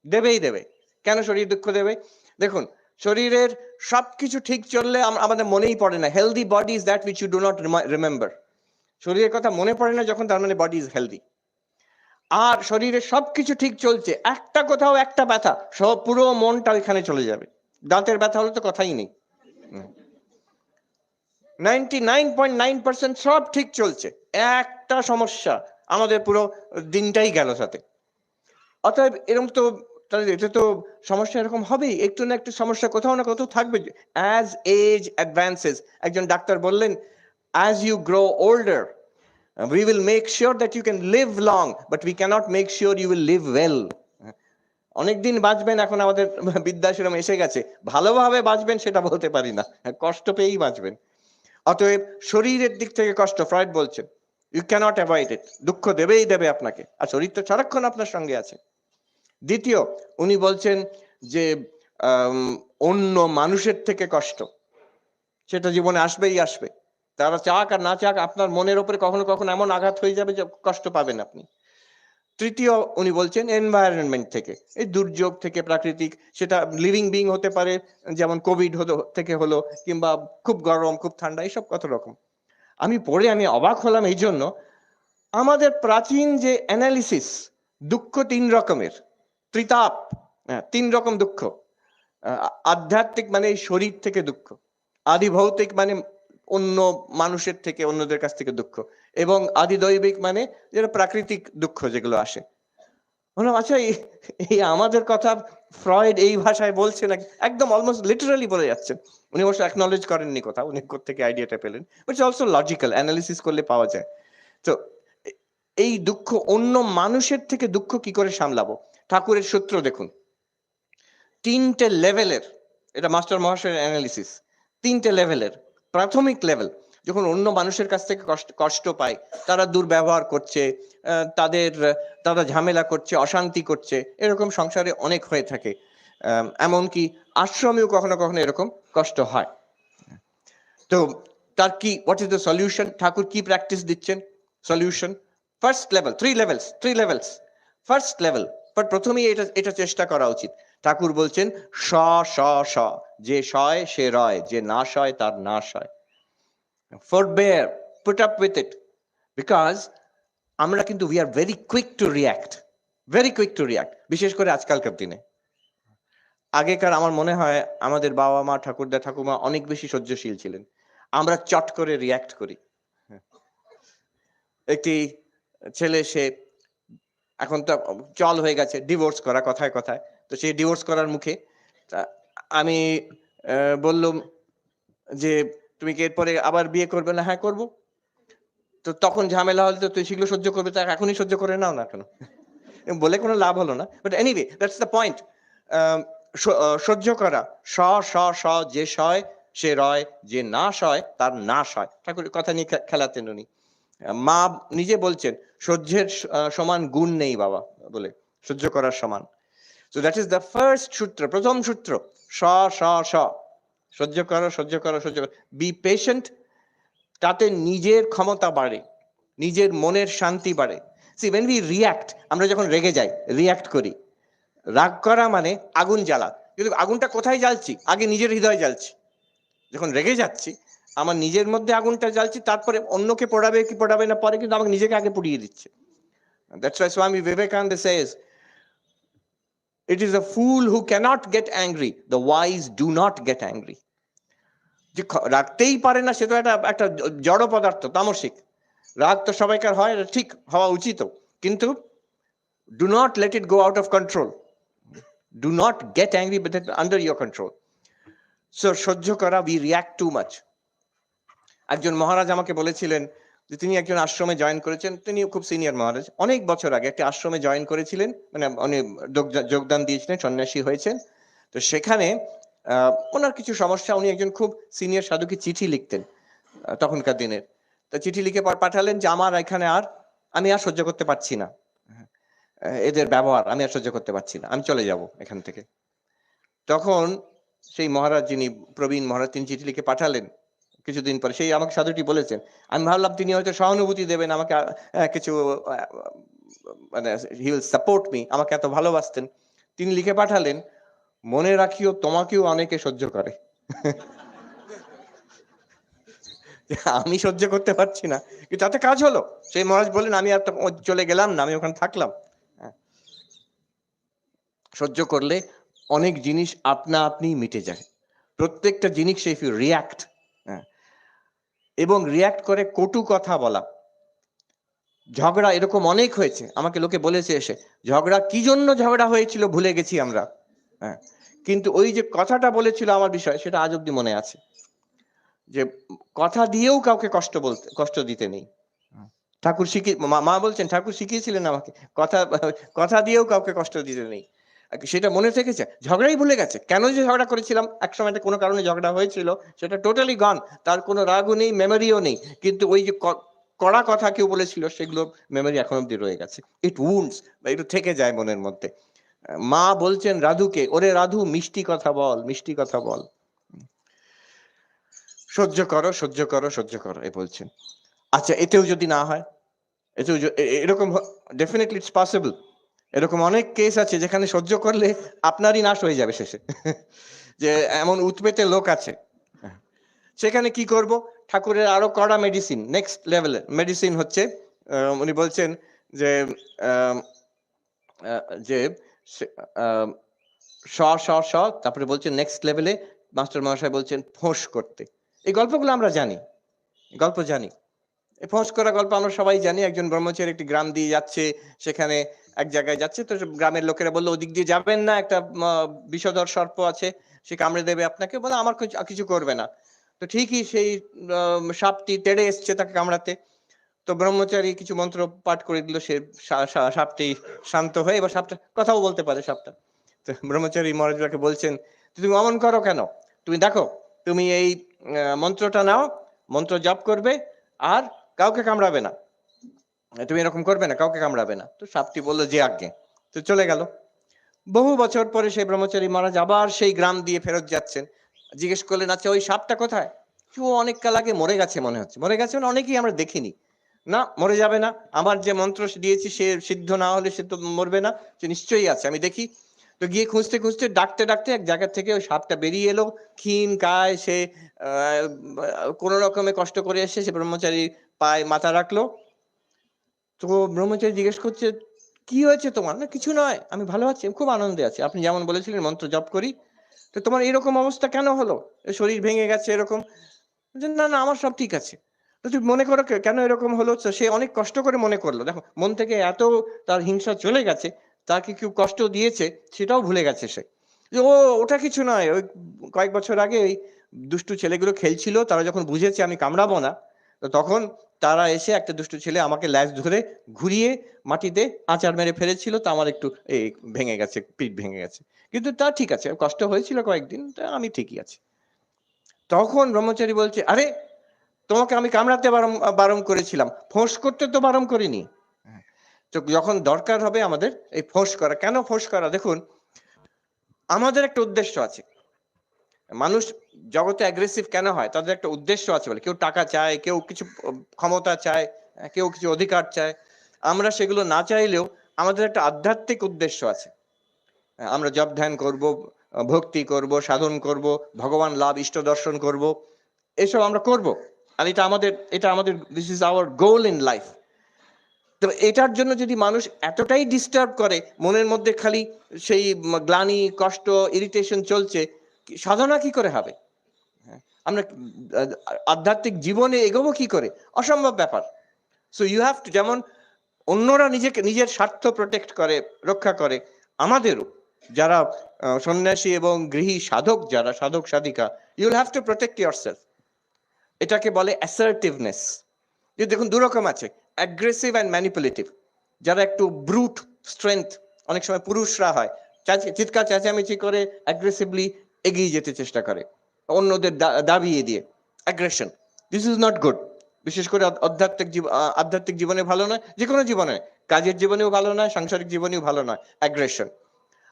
দেবেই দেবে। কেন শরীর দুঃখ দেবে? দেখুন, শরীরের সবকিছু ঠিক চললে আমাদের মনেই পড়ে না। Healthy body is that which you do not remember. শরীরের কথা মনে পড়ে না যখন, তার মানে বডি ইজ হেলদি। আর শরীরের সবকিছু ঠিক চলছে, একটা কোথাও একটা ব্যথা, সব পুরো মনটা ওইখানে চলে যাবে। দাঁতের ব্যথা হলে তো কথাই নেই। 99.9% সব ঠিক চলছে, একটা সমস্যা, আমাদের পুরো দিনটাই গেল সাথে। অতএব এরকম তো, তাহলে এটা তো সমস্যা এরকম হবেই, একটু না একটু সমস্যা কোথাও না কোথাও থাকবে। অ্যাজ এজ অ্যাডভান্সেস, একজন ডাক্তার বললেন, as you grow older we will make sure that you can live long, but we cannot make sure you will live well. অনেকদিন বাঁচবেন, এখন আমাদের বৃদ্ধাশ্রম এসে গেছে, ভালোভাবে বাঁচবেন সেটা বলতে পারি না, কষ্ট পেয়েই বাঁচবেন। অতএব শরীরের দিক থেকে কষ্ট, ফ্রয়েড বলছেন ইউ ক্যানট অ্যাভয়েড ইট, দুঃখ দেবেই দেবে আপনাকে, আর শরীর তো সারাক্ষণ আপনার সঙ্গে আছে। দ্বিতীয়, উনি বলছেন যে অন্য মানুষের থেকে কষ্ট, সেটা জীবনে আসবেই আসবে, তারা চাক আর না চাক, আপনার মনের উপরে কখনো কখনো এমন আঘাত হয়ে যাবে যে কষ্ট পাবেন আপনি। তৃতীয়, উনি বলছেন এনভায়রনমেন্ট থেকে, এই দুর্যোগ থেকে, প্রাকৃতিক, সেটা লিভিং বিং হতে পারে, যেমন কোভিড থেকে হলো, কিংবা খুব গরম খুব ঠান্ডা, এইসব কত রকম। আমি পড়ে অবাক হলাম এই জন্য, আমাদের প্রাচীন যে অ্যানালিসিস, দুঃখ তিন রকমের, ত্রিতাপ, তিন রকম দুঃখ। আধ্যাত্মিক মানে এই শরীর থেকে দুঃখ, আদি ভৌতিক মানে অন্য মানুষের থেকে, অন্যদের কাছ থেকে দুঃখ, এবং আদি দৈবিক মানে যেটা প্রাকৃতিক দুঃখ যেগুলো আসে। বললাম আচ্ছা, এই আমাদের কথা ফ্রয়েড এই ভাষায় বলছে নাকি? একদম অলমোস্ট লিটারালি বলে যাচ্ছেন। উনি অবশ্য অ্যাকনলেজ করেননি কথা, উনি কোত্থেকে আইডিয়াটা পেলেন, বাট অলসো লজিক্যাল, অ্যানালিসিস করলে পাওয়া যায়। তো এই দুঃখ, অন্য মানুষের থেকে দুঃখ কি করে সামলাবো? ঠাকুরের সূত্র দেখুন, তিনটে লেভেলের, এটা মাস্টার মহাশয়ের অ্যানালিসিস, তিনটে লেভেলের। প্রাথমিক লেভেল, যখন অন্য মানুষের কাছ থেকে কষ্ট পায়, তারা দুর্ব্যবহার করছে, তারা ঝামেলা করছে, অশান্তি করছে, এরকম সংসারে অনেক হয়ে থাকে, এমনকি আশ্রমেও কখনো কখনো এরকম কষ্ট হয়। তো তার কি, হোয়াট ইজ দ্য সলিউশন? ঠাকুর কি প্র্যাকটিস দিচ্ছেন? Solution first level, three levels. First level, but প্রথমেই এটা চেষ্টা করা উচিত। ঠাকুর বলছেন স স স, যে সয় সে রয়, যে না সয় তার নাশ হয়। forbear, put up with it, because আমরা কিন্তু we are very quick to react, বিশেষ করে আজকালকার দিনে। আগেকার আমার মনে হয় আমাদের বাবা মা, ঠাকুরদা ঠাকুমা অনেক বেশি সহ্যশীল ছিলেন, আমরা চট করে রিয়াক্ট করি। একটি ছেলে, সে এখন তো চল হয়ে গেছে ডিভোর্স করা, কথায় কথায়, তো সেই ডিভোর্স করার মুখে আমি বললাম যে তুমি কি এরপরে আবার বিয়ে করবে না? হ্যাঁ করবো। তো তখন ঝামেলা হলে তো তুই সেগুলো সহ্য করবে, তা এখনই সহ্য করে নাও না কেন? বলে কোনো লাভ হলো না। But anyway, that's the point. সহ্য করা, স স স, যে সয় সে রয়, যে না সয় তার নাশ হয়। ঠাকুরের কথা নিয়ে খেলাতেন উনি। মা নিজে বলছেন সহ্যের সমান গুণ নেই বাবা, বলে সহ্য করার সমান। So that is the first সূত্র, প্রথম সূত্র, স স স, সহ্য করো সহ্য করো সহ্য করো, বি পেশেন্ট। তাতে নিজের ক্ষমতা বাড়ে, নিজের মনের শান্তি বাড়ে। সি when we react, আমরা যখন রেগে যাই, রিয়াক্ট করি, রাগ করা মানে আগুন জ্বালা, কিন্তু আগুনটা কোথায় জ্বালছি? আগে নিজের হৃদয় জ্বালছি। যখন রেগে যাচ্ছি, আমার নিজের মধ্যে আগুনটা জ্বালছি, তারপরে অন্যকে পোড়াবে কি পোড়াবে না পরে, কিন্তু আমাকে নিজেকে আগে পুড়িয়ে দিচ্ছে। That's why Swami Vivekananda says It is a fool who cannot get angry. The wise do not get angry. যে রাখতেই পারে না, সে তো একটা জড় পদার্থ, তামসিক। রাগ তো সবাইকার হয়, ঠিক হওয়া উচিত, কিন্তু do not let it go out of control. Do not get angry, but it's under your control. So সহ্য করা, we react too much. একজন মহারাজ আমাকে বলেছিলেন যে তিনি একজন আশ্রমে জয়েন করেছেন, তিনি খুব সিনিয়র মহারাজ, অনেক বছর আগে একটা আশ্রমে জয়েন করেছিলেন, মানে উনি যোগদান দিয়েছিলেন, সন্ন্যাসী হয়েছেন। তো সেখানে ওনার কিছু সমস্যা, উনি একজন খুব সিনিয়র সাধুকে চিঠি লিখতেন তখনকার দিনের। তো চিঠি লিখে পাঠালেন যে আমার এখানে আমি আর সহ্য করতে পারছি না, এদের ব্যবহার আমি আর সহ্য করতে পারছি না, আমি চলে যাব এখান থেকে। তখন সেই মহারাজ, যিনি প্রবীণ মহারাজ, তিনি চিঠি লিখে পাঠালেন। কিছুদিন পরে সেই আমাকে সাধুটি বলেছেন, আমি ভাবলাম তিনি হয়তো সহানুভূতি দেবেন আমাকে, কিছু মানে হি উইল সাপোর্ট মি, আমাকে এত ভালোবাসতেন। তিনি লিখে পাঠালেন, মনে রাখিও তোমাকেও অনেকে সহ্য করে। আমি সহ্য করতে পারছি না, কিন্তু তাতে কাজ হলো। সেই মহারাজ বললেন, আমি আর চলে গেলাম না, আমি ওখানে থাকলাম। সহ্য করলে অনেক জিনিস আপনা আপনি মিটে যায়, প্রত্যেকটা জিনিস ইফ ইউ রিয়াক্ট, এবং রিয়াক্ট করে কটু কথা বলা, ঝগড়া এরকম অনেক হয়েছে, আমাকে লোকে বলেছে এসে, ঝগড়া কি জন্য ঝগড়া হয়েছিল ভুলে গেছি আমরা, কিন্তু ওই যে কথাটা বলেছিল আমার বিষয়, সেটা আজ অব্দি মনে আছে, যে কথা দিয়েও কাউকে কষ্ট দিতে নেই। ঠাকুর মা বলছেন, ঠাকুর শিখিয়েছিলেন আমাকে, কথা দিয়েও কাউকে কষ্ট দিতে নেই। সেটা মনে থেকেছে, ঝগড়াই ভুলে গেছে, কেন যে ঝগড়া করেছিলাম, একসময় কোনো কারণে ঝগড়া হয়েছিল, সেটা টোটালি গন, তার কোনো রাগও নেই, মেমোরিও নেই, কিন্তু ওই যে কড়া কথা কেউ বলেছিল, সেগুলো মেমোরি এখন অব্দি রয়ে গেছে। ইট উন্ডস, একটু থেকে যায় মনের মধ্যে। মা বলছেন রাধুকে, ওরে রাধু মিষ্টি কথা বল, মিষ্টি কথা বল, সহ্য করো সহ্য করো সহ্য করো, এ বলছেন। আচ্ছা, এতেও যদি না হয়, এতেও এরকম ডেফিনেটলি ইটস পসিবল, এরকম অনেক কেস আছে যেখানে সহ্য করলে আপনারই নাশ হয়ে যাবে শেষে, যে এমন উৎপেতে লোক আছে। সেখানে কি করব? ঠাকুরের আরো কড়া মেডিসিন, নেক্সট লেভেলের মেডিসিন হচ্ছে, উনি বলছেন যে যে তারপরে বলছেন নেক্সট লেভেলে, মাস্টার মহাশয় বলছেন ফোঁস করতে। এই গল্পগুলো আমরা জানি, গল্প জানি, ফোঁস করা গল্প আমরা সবাই জানি। একজন ব্রহ্মচারী একটি গ্রাম দিয়ে যাচ্ছে, সেখানে এক জায়গায় যাচ্ছে, তো গ্রামের লোকেরা বললো ওদিক দিয়ে যাবেন না, একটা বিষধর সর্প আছে, সে কামড়ে দেবে আপনাকে। বলে আমার কিছু করবে না। তো ঠিকই সেই সাপটি তেড়ে এসছে তাকে কামড়াতে। তো ব্রহ্মচারী কিছু মন্ত্র পাঠ করে দিল, সে সাপটি শান্ত হয়ে, এবার সাপটা কথাও বলতে পারে সাপটা। তো ব্রহ্মচারী মহারাজকে বলছেন, তুমি অমন করো কেন? তুমি দেখো, তুমি এই মন্ত্রটা নাও, মন্ত্র জপ করবে, আর কাউকে কামড়াবে না, তুমি এরকম করবে না, কাউকে কামড়াবে না। তো সাপটি বললো যে আজ্ঞে, তো চলে গেল। বহু বছর পরে সেই ব্রহ্মচারী মহারাজ আবার সেই গ্রাম দিয়ে ফেরত যাচ্ছেন। জিজ্ঞেস করলেন, আচ্ছা ওই সাপটা কোথায়? অনেক কাল আগে মরে গেছে মনে হচ্ছে। মরে গেছে মানে অনেকেই আমরা দেখিনি। না, মরে যাবে না, আমার যে মন্ত্র দিয়েছি সে সিদ্ধ না হলে সে তো মরবে না, সে নিশ্চয়ই আছে, আমি দেখি। তো গিয়ে খুঁজতে খুঁজতে, ডাকতে ডাকতে এক জায়গা থেকে ওই সাপটা বেরিয়ে এলো, ক্ষীণ কায়, সে কোনো রকমে কষ্ট করে এসে সে ব্রহ্মচারী পায়ে মাথা রাখলো। তো ব্রহ্মচারী জিজ্ঞেস করছে, কি হয়েছে তোমার? না কিছু নয়, আমি ভালো আছি, খুব আনন্দে আছি, আপনি যেমন বলেছিলেন মন্ত্র জপ করি। তো তোমার এরকম অবস্থা কেন হলো, শরীর ভেঙে গেছে এরকম? না না, আমার সব ঠিক আছে। তো তুমি মনে করো কেন এরকম হলো? সে অনেক কষ্ট করে মনে করলো, দেখো মন থেকে এত তার হিংসা চলে গেছে, তাকে কেউ কষ্ট দিয়েছে সেটাও ভুলে গেছে সে। ওটা কিছু নয়, ওই কয়েক বছর আগে ওই দুষ্টু ছেলেগুলো খেলছিল, তারা যখন বুঝেছে আমি কামড়াবো না, তো তখন তারা এসে, একটা দুষ্টু ছেলে আমাকে ল্যাজ ধরে ঘুরিয়ে মাটিতে আচার মেরে ফেলেছিল, তো আমার একটু এই ভেঙে গেছে, পিঠ ভেঙে গেছে, কিন্তু তা ঠিক আছে, কষ্ট হয়েছিল কয়েকদিন, তা আমি ঠিকই আছি। তখন ব্রহ্মচারী বলছে, আরে তোমাকে আমি কামড়াতে বারণ করেছিলাম, ফোঁস করতে তো বারণ করিনি। তো যখন দরকার হবে আমাদের এই ফোঁস করা, কেন ফোঁস করা? দেখুন, আমাদের একটা উদ্দেশ্য আছে। মানুষ জগতে অ্যাগ্রেসিভ কেন হয়? তাদের একটা উদ্দেশ্য আছে বলে। কেউ টাকা চায়, কেউ কিছু ক্ষমতা চায়, কেউ কিছু অধিকার চায়। আমরা সেগুলো না চাইলেও আমাদের একটা আধ্যাত্মিক উদ্দেশ্য আছে। আমরা জপ ধ্যান করব, ভক্তি করব, সাধন করব, ভগবান লাভ, ইষ্ট দর্শন করব, এসব আমরা করব। আর এটা আমাদের this is our goal in life. তো এটার জন্য যদি মানুষ এতটাই ডিস্টার্ব করে, মনের মধ্যে খালি সেই গ্লানি, কষ্ট, ইরিটেশন চলছে, সাধনা কি করে হবে? আমরা আধ্যাত্মিক জীবনে এগোবো কি করে? অসম্ভব ব্যাপার। সো ইউ হ্যাভ টু, যেমন অন্যরা নিজেকে নিজের স্বার্থ প্রোটেক্ট করে, রক্ষা করে, আমাদেরও যারা সন্ন্যাসী এবং গৃহী সাধক, যারা সাধক সাধিকা, you will have to protect yourself. এটাকে বলে অ্যাসার্টিভনেস। যে দেখুন দুরকম আছে, অ্যাগ্রেসিভ অ্যান্ড ম্যানিপুলেটিভ। যারা একটু ব্রুট স্ট্রেংথ, অনেক সময় পুরুষরা হয়, চিৎকার চেঁচামেচি করে অ্যাগ্রেসিভলি এগিয়ে যেতে চেষ্টা করে, অন্যদের দাবিয়ে দিয়ে, aggression. This is not good. বিশেষ করে আধ্যাত্মিক জীবনে ভালো নয়, যে কোনো জীবনে, কাজের জীবনেও ভালো নয়, সাংসারিক জীবনেও ভালো নয় অ্যাগ্রেশন।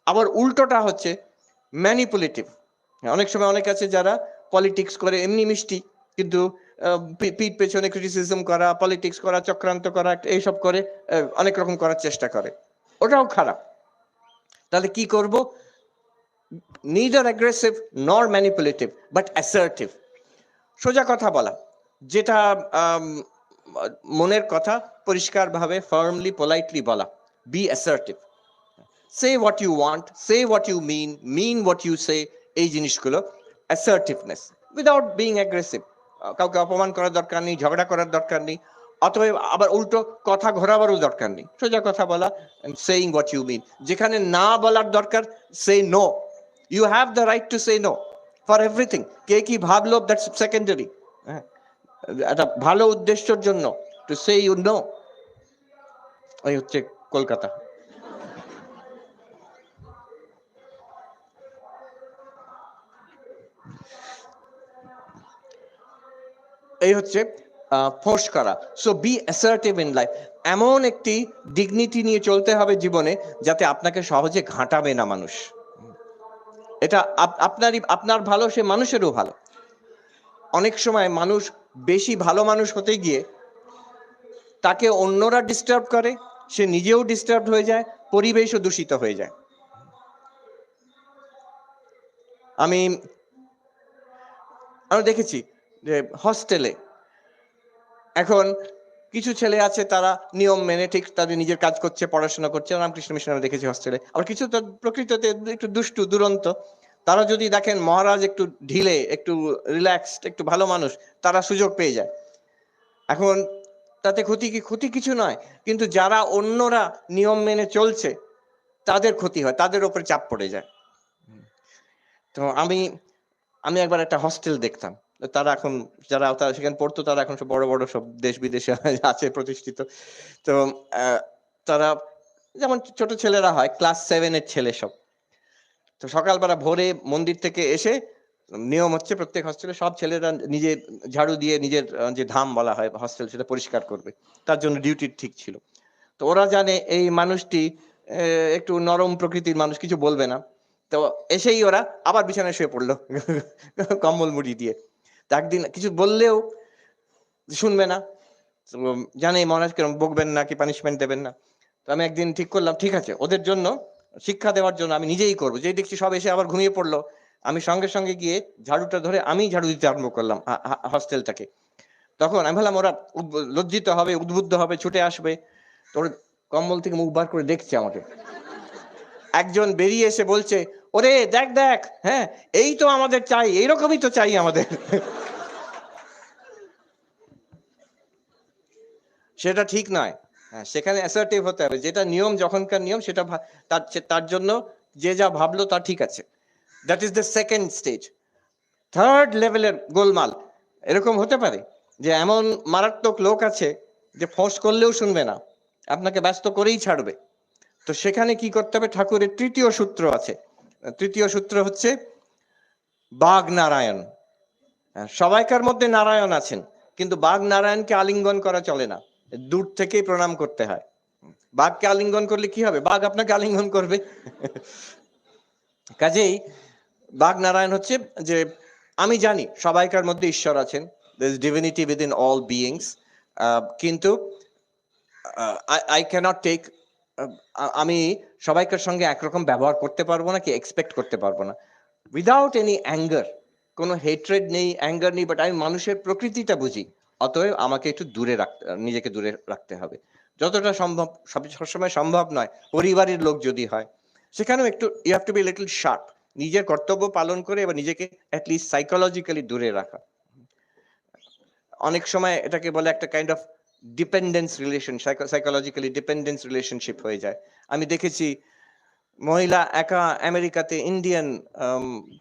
আবার উল্টোটা হচ্ছে ম্যানিপুলেটিভ। অনেক সময় অনেক আছে যারা পলিটিক্স করে এমনি মিষ্টি, কিন্তু পিঠ পেছনে ক্রিটিসিজম করা, পলিটিক্স করা, চক্রান্ত করা, এইসব করে অনেক রকম করার চেষ্টা করে, ওটাও খারাপ। তাহলে কি করব? neither aggressive nor manipulative but assertive। সোজা কথা বলা, যেটা মনের কথা পরিষ্কারভাবে, ফার্মলি, পোলাইটলি বলা। B assertive. say what you want, say what you mean what you say, এই জিনিসগুলো অ্যাসার্টিভনেস, উইদাউট বিং অ্যাগ্রেসিভ। কাউকে অপমান করার দরকার নেই, ঝগড়া করার দরকার নেই, অথবা আবার উল্টো কথা ঘোরাবারও দরকার নেই। সোজা কথা বলা, সেইং হোয়াট ইউ মিন। যেখানে না বলার দরকার, say no. You have the right to say no for everything. কে কি ভাবলো, দ্যাটস সেকেন্ডারি। একটা ভালো উদ্দেশ্যের জন্য টু সে ইউ নো। এই হচ্ছে কলকাতা। এই হচ্ছে ফোর্স করা। So B assertive in life. এমন একটি ডিগনিটি নিয়ে চলতে হবে জীবনে, যাতে আপনাকে সহজে ঘাঁটাবে না মানুষ। এটা আপনার ভালো, সে মানুষেরও ভালো। অনেক সময় মানুষ বেশি ভালো মানুষ হতে গিয়ে তাকে অন্যরা ডিস্টার্ব করে, সে নিজেও ডিস্টার্ব হয়ে যায়, পরিবেশও দূষিত হয়ে যায়। আমি দেখেছি যে হস্টেলে এখন কিছু ছেলে আছে, তারা নিয়ম মেনে ঠিক তাদের নিজের কাজ করছে, পড়াশোনা করছে, রামকৃষ্ণ মিশন আমি দেখেছি হস্টেলে। আবার কিছু তো প্রকৃততে একটু দুষ্টু, দুরন্ত। তারা যদি দেখেন মহারাজ একটু ঢিলে, একটু রিল্যাক্সড, একটু ভালো মানুষ, তারা সুযোগ পেয়ে যায়। এখন তাতে ক্ষতি কিছু নয়, কিন্তু যারা অন্যরা নিয়ম মেনে চলছে তাদের ক্ষতি হয়, তাদের উপরে চাপ পড়ে যায়। তো আমি একবার একটা হস্টেল দেখতাম। তারা এখন যারা সেখানে পড়তো, তারা এখন সব বড় বড় সব দেশ বিদেশে আছে প্রতিষ্ঠিত। তো তারা যেমন ছোট ছেলেরা হয়, ক্লাস 7 এর ছেলে সব। তো সকালবেলা ভোরে মন্দির থেকে এসে, নিয়ম হচ্ছে প্রত্যেক হস্টেলে সব ছেলেরা নিজের ঝাড়ু দিয়ে নিজের যে ধাম বলা হয় হস্টেল, সেটা পরিষ্কার করবে। তার জন্য ডিউটি ঠিক ছিল। তো ওরা জানে এই মানুষটি একটু নরম প্রকৃতির মানুষ, কিছু বলবে না। তো এসেই ওরা আবার বিছানায় শুয়ে পড়লো কম্বল মুড়ি দিয়ে। তো একদিন কিছু বললেও শুনবে না, জানে মহারাজ কেরম বকবেন না, কি পানিশমেন্ট দেবেন না। তো আমি একদিন ঠিক করলাম, ঠিক আছে, ওদের জন্য শিক্ষা দেওয়ার জন্য আমি নিজেই করবো। যেই দেখছি সব এসে আবার ঘুমিয়ে পড়লো, আমি সঙ্গে সঙ্গে গিয়ে ঝাড়ুটা ধরে আমি ঝাড়ু দিতে আরম্ভ করলাম হস্টেলটাকে। তখন আমি ভাবলাম ওরা লজ্জিত হবে, উদ্বুদ্ধ হবে, ছুটে আসবে। তোর কম্বল থেকে মুখ বার করে দেখছে আমাকে। একজন বেরিয়ে এসে বলছে, ওরে দেখ দেখ, হ্যাঁ এই তো আমাদের চাই, এইরকমই তো চাই আমাদের। সেটা ঠিক নয়। হ্যাঁ, সেখানে অ্যাসার্টিভ হতে হবে। যেটা নিয়ম, যখনকার নিয়ম, সেটা তার জন্য যে যা ভাবলো তা ঠিক আছে। That is the second stage. Third লেভেলের গোলমাল এরকম হতে পারে যে এমন মারাত্মক লোক আছে যে ফোর্স করলেও শুনবে না, আপনাকে ব্যস্ত করেই ছাড়বে। তো সেখানে কি করতে হবে? ঠাকুরের তৃতীয় সূত্র আছে। তৃতীয় সূত্র হচ্ছে বাঘ নারায়ণ। সবাইকার মধ্যে নারায়ণ আছেন, কিন্তু বাঘ নারায়ণকে আলিঙ্গন করা চলে না, দূর থেকেই প্রণাম করতে হয়। বাঘকে আলিঙ্গন করলে কি হবে? বাঘ আপনাকে আলিঙ্গন করবে। কাজেই বাঘ নারায়ণ হচ্ছে যে আমি জানি সবাইকার মধ্যে ঈশ্বর আছেন, there is divinity within all beings, কিন্তু I cannot take, আমি সবাইকার সঙ্গে একরকম ব্যবহার করতে পারবো না, কি এক্সপেক্ট করতে পারবো না, উইদাউট এনি অ্যাঙ্গার। কোনো হেট্রেড নেই, অ্যাঙ্গার নেই, বাট আমি মানুষের প্রকৃতিটা বুঝি, অতএব আমাকে একটু নিজেকে দূরে রাখতে হবে। যতটা সম্ভব, সবসময় সম্ভব নয়, পরিবারের লোক যদি হয়, সেখানেও একটু you have to be little sharp, নিজের কর্তব্য পালন করে এবার নিজেকে অ্যাটলিস্ট সাইকোলজিক্যালি দূরে রাখা। অনেক সময় এটাকে বলে একটা kind of dependence relation, psychologically dependence relationship হয়ে যায়। আমি দেখেছি মহিলা একা আমেরিকাতে, ইন্ডিয়ান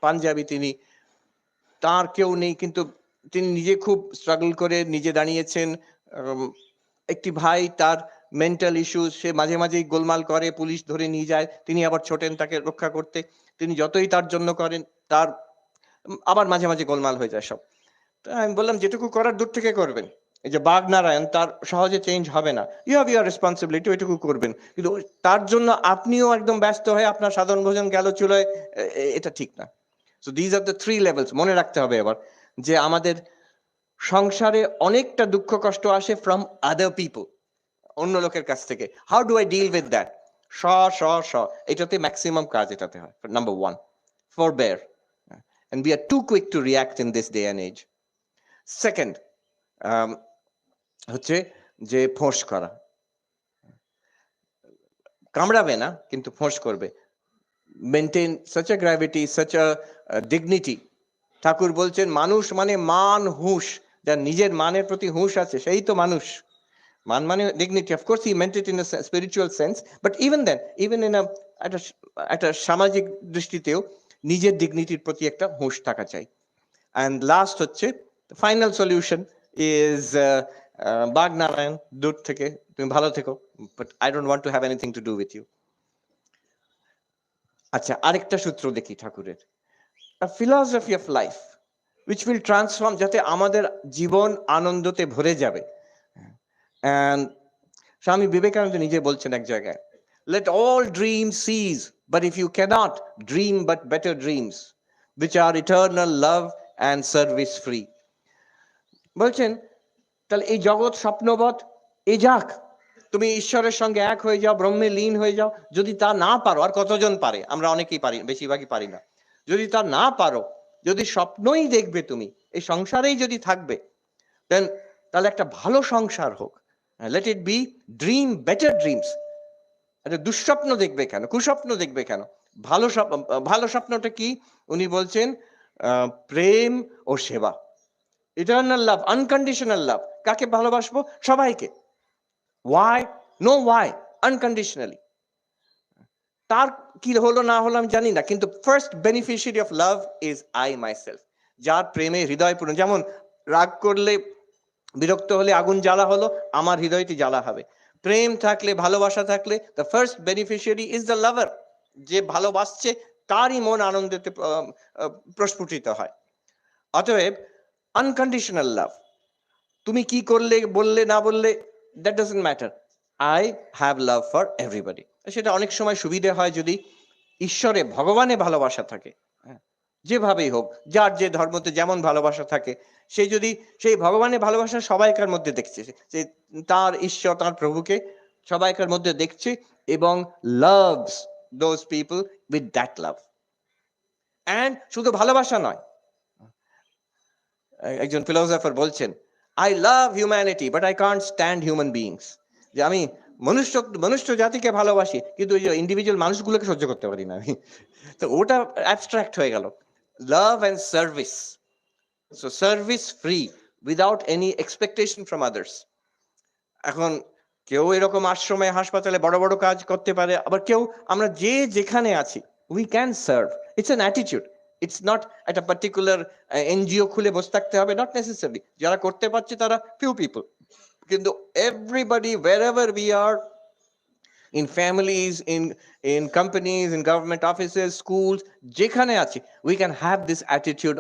পাঞ্জাবি, তিনি, তার কেউ নেই, কিন্তু তিনি নিজে খুব স্ট্রাগল করে নিজে দাঁড়িয়েছেন। একটি ভাই, তার মেন্টাল ইস্যুস, সে মাঝে মাঝেই গোলমাল করে, পুলিশ ধরে নিয়ে যায়, তিনি আবার ছোটেন তাকে রক্ষা করতে, তিনি যতই তার জন্য করেন, তার আবার মাঝে মাঝে গোলমাল হয়ে যায় সব। আমি বললাম যেটুকু করার দূর থেকে করবেন। এই যে বাগনারায়ণ, তার সহজে চেঞ্জ হবে না, ইউ হ্যাভ ইউর রেসপন্সিবিলিটি, ওইটুকু করবেন, কিন্তু তার জন্য আপনিও একদম ব্যস্ত হয়ে আপনার সাধারণ ভোজন গেল চুলোয়, এটা ঠিক না। So these are the 3 levels. মনে রাখতে হবে এবার যে আমাদের সংসারে অনেকটা দুঃখ কষ্ট আসে ফ্রম আদার পিপল, অন্য লোকের কাছ থেকে। How do I deal with that? স স স এটাতে ম্যাক্সিমাম কাজ এটাতে হয়। Number 1, forbear, and we are too quick to react in this day and age. Second হচ্ছে যে ফোঁস করা, কামড়াবে না কিন্তু ফোঁস করবে। Maintain such a gravity, such a dignity. ঠাকুর বলছেন মানুষ মানে মান হুঁশ, যার নিজের মানের প্রতি হুঁশ আছে সেই তো মানুষ। মান মানে dignity. Of course he meant it in a spiritual sense, but even then, even in একটা সামাজিক দৃষ্টিতেও নিজের ডিগনিটির প্রতি একটা হুঁশ থাকা চাই। And last হচ্ছে ফাইনাল সলিউশন ইজ বাগনারায়ণ, দূর থেকে, তুমি ভালো থেকো, but I don't want to have anything to do with you. আচ্ছা, আরেকটা সূত্র দেখি ঠাকুরের, a philosophy of life which will transform, যাতে আমাদের জীবন আনন্দতে ভরে যাবে। And স্বামী বিবেকানন্দ নিজে বলছেন এক জায়গায়, let all dreams cease, but if you cannot, dream but better dreams which are eternal love and service free. বলছেন তাহলে এই জগৎ স্বপ্নবৎ, এ যাক, তুমি ঈশ্বরের সঙ্গে এক হয়ে যাও, ব্রহ্মে লীন হয়ে যাও। যদি তা না পারো, আর কতজন পারে, আমরা অনেকেই পারি, বেশিরভাগই পারি না। যদি তা না পারো, যদি স্বপ্নই দেখবে তুমি, এই সংসারেই যদি থাকবে, দেন তাহলে একটা ভালো সংসার হোক, let it be dream better dreams. একটা দুঃস্বপ্ন দেখবে কেন, কুস্বপ্ন দেখবে কেন? ভালো স্বপ্নটা কি? উনি বলছেন প্রেম ও সেবা, ইটারনাল লাভ, আনকন্ডিশনাল লাভ। কাকে ভালোবাসবো? সবাইকে। ওয়াই? No Y, unconditionally. তার কি হলো না হলো আমি জানি না, কিন্তু first beneficiary of love is I myself. যার প্রেমে হৃদয় পূর্ণ, যেমন রাগ করলে, বিরক্ত হলে আগুন জ্বালা হলো, আমার হৃদয়টি জ্বালা হবে। প্রেম থাকলে, ভালোবাসা থাকলে, the first beneficiary is the লাভার। যে ভালোবাসছে তারই মন আনন্দেতে প্রস্ফুটিত হয়। অতএব আনকন্ডিশনাল লাভ, তুমি কি করলে, বললে না বললে, that doesn't matter, I have love for everybody. সেটা অনেক সময় সুবিধে হয় যদি ঈশ্বরে, ভগবানে ভালোবাসা থাকে, যেভাবেই হোক, যার যে ধর্মতে যেমন ভালোবাসা থাকে, সে যদি সেই ভগবানের ভালোবাসা সবাইকার মধ্যে দেখছে, সে তার ঈশ্বর, তার প্রভুকে সবাইকার মধ্যে দেখছে, এবং loves those people with that love. And শুধু ভালোবাসা নয়, একজন ফিলোসফার বলছেন, I love humanity but I can't stand human beings. যে আমি মনুষ্য জাতিকে ভালোবাসি, কিন্তু ওই যে ইন্ডিভিজুয়াল মানুষগুলোকে সহ্য করতে পারি না আমি। তো ওটা অ্যাবস্ট্রাক্ট হয়ে গেল। লাভ and service, so service free without any expectation from others. এখন কেউ এরকম আশ্রমে, হাসপাতালে বড় বড় কাজ করতে পারে, আবার কেউ, আমরা যে যেখানে আছি, we can serve. It's an attitude, it's not একটা পার্টিকুলার এনজিও খুলে বসে থাকতে হবে, নট নেসেসারি। যারা করতে পারছে তারা ফিউ পিপল, কিন্তু everybody, wherever we are, in families, in companies, in government offices, schools, যেখানে আছি, we can have this attitude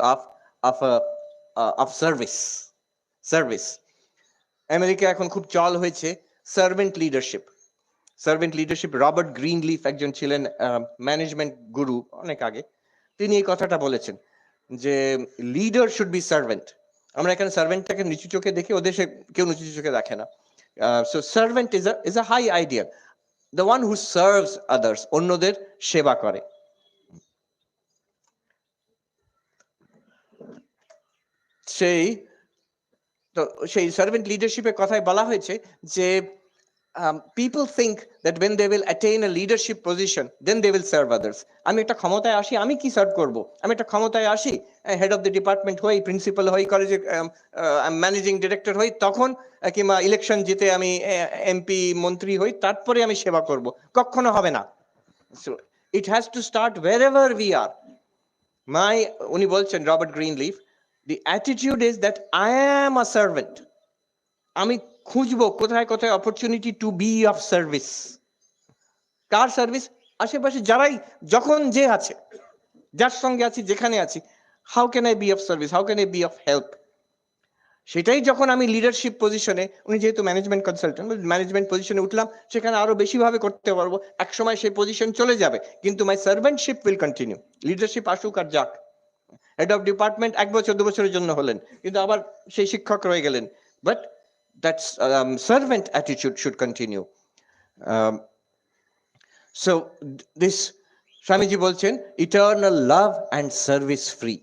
of service. America এখন খুব চল হয়েছে সার্ভেন্ট লিডারশিপ। রবার্ট গ্রিনলিফ একজন ছিলেন ম্যানেজমেন্ট গুরু অনেক আগে, তিনি এই কথাটা বলেছেন যে লিডার শুড বি সার্ভেন্ট। আমরা এখানে সার্ভেন্টটাকে নিচু চোখে দেখি, ওদের সে কেউ নিচু চোখে দেখে না। So servant is a high ideal, the one who serves others, অন্যদের সেবা করে। সেই সার্ভেন্ট লিডারশিপের কথায় বলা হয়েছে যে people think that when they will attain a leadership position, then they will serve others. আমি একটা ক্ষমতায় আসি, আমি কি সার্ভ করব? আমি একটা ক্ষমতায় আসি, হেড অফ দ্য ডিপার্টমেন্ট হই, প্রিন্সিপাল হই, কলেজে ম্যানেজিং ডিরেক্টর হই, তখন কিংবা ইলেকশন জিতে আমি এমপি মন্ত্রী হই, তারপরে আমি সেবা করব। কখনো হবে না। So it has to start wherever we are. উনি বলছেন Robert Greenleaf, the attitude is that I am a servant. আমি খুঁজবো কোথায় কোথায় opportunity to be of service. কার সার্ভিস? আশেপাশে যারাই, যখন যে আছে, যার সঙ্গে আছি, যেখানে আছি, how can I be of service, how can I be of help. সেটাই যখন আমি লিডারশিপ পজিশনে, উনি যেহেতু ম্যানেজমেন্ট কনসালটেন্ট, ম্যানেজমেন্ট পজিশনে উঠলাম, সেখানে আরো বেশিভাবে করতে পারবো। এক সময় সেই পজিশন চলে যাবে, কিন্তু মাই সার্ভেন্টশিপ উইল কন্টিনিউ। লিডারশিপ আসুক আর যাক, হেড অফ ডিপার্টমেন্ট 1 বছর 2 বছরের জন্য হলেন, কিন্তু আবার সেই শিক্ষক রয়ে গেলেন, but that's servant attitude should continue. So this, Swamiji বলছেন eternal love and service free.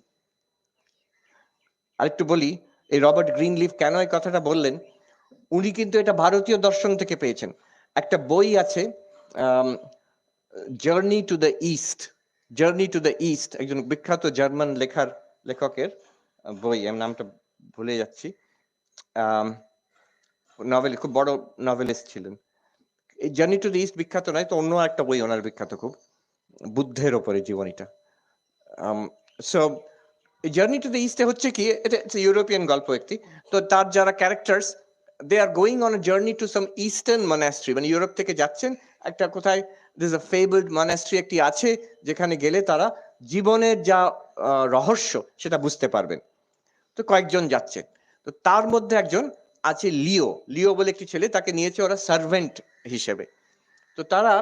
আরেকটু বলি, এই রবার্ট গ্রিনলিফ কেন এই কথাটা বললেন, উনি কিন্তু এটা ভারতীয় দর্শন থেকে পেয়েছেন। একটা বই আছে, journey to the east, journey to the east, একজন বিখ্যাত জার্মান লেখকের বই, আমি নামটা ভুলে যাচ্ছি, নভেল, খুব বড় নভেলিস্ট ছিলেন। এই জার্নি টু দ্য ইস্ট বিখ্যাত নয় তো, অন্য একটা বই ওনার বিখ্যাত খুব, বুদ্ধের ওপরে জীবনীটা। সো জার্নি টু দ্য ইস্টে হচ্ছে কি, এটা ইউরোপিয়ান গল্প একটি। তো তার যারা characters, they are going on a journey to some eastern monastery, মানে ইউরোপ থেকে যাচ্ছেন একটা কোথায়, দিস আ ফেবলড মনাস্ট্রি একটি আছে, যেখানে গেলে তারা জীবনের যা রহস্য সেটা বুঝতে পারবেন। তো কয়েকজন যাচ্ছেন, তো তার মধ্যে একজন আছে লিও, লিও বলে একটি ছেলে, তাকে নিয়েছে ওরা সার্ভেন্ট হিসেবে। তো তারা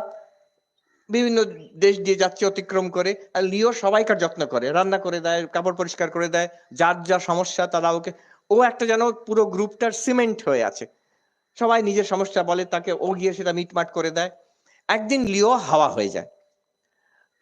বিভিন্ন দেশ দিয়ে যাচ্ছে অতিক্রম করে, আর লিও সবাইকার যত্ন করে, রান্না করে দেয়, কাপড় পরিষ্কার করে দেয়, যার যা সমস্যা তারা ওকে, ও একটা যেন পুরো গ্রুপটার সিমেন্ট হয়ে আছে, সবাই নিজের সমস্যা বলে তাকে, ও গিয়ে সেটা মিটমাট করে দেয়। একদিন লিও হাওয়া হয়ে যায়,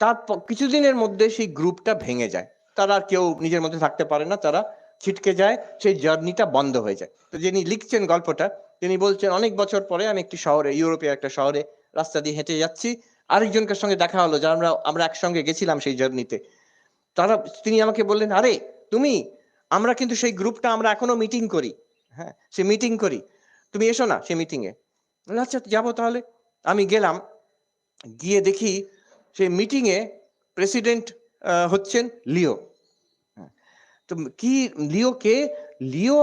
তার কিছুদিনের মধ্যে সেই গ্রুপটা ভেঙে যায়, তারা আর কেউ নিজের মধ্যে থাকতে পারে না, তারা ছিটকে যায়, সেই জার্নিটা বন্ধ হয়ে যায়। তো যিনি লিখছেন গল্পটা, তিনি বলছেন অনেক বছর পরে আমি একটি শহরে, ইউরোপের একটা শহরে রাস্তা দিয়ে হেঁটে যাচ্ছি, আরেকজনকে সঙ্গে দেখা হলো, যারা আমরা একসঙ্গে গেছিলাম সেই জার্নিতে। তিনি আমাকে বললেন, আরে তুমি, আমরা কিন্তু সেই গ্রুপটা আমরা এখনো মিটিং করি, হ্যাঁ সে মিটিং করি, তুমি এসো না সেই মিটিং এ। আচ্ছা যাবো তাহলে। আমি গেলাম, গিয়ে দেখি সেই মিটিং এ প্রেসিডেন্ট হচ্ছেন লিও। তো কি লিও কে? লিও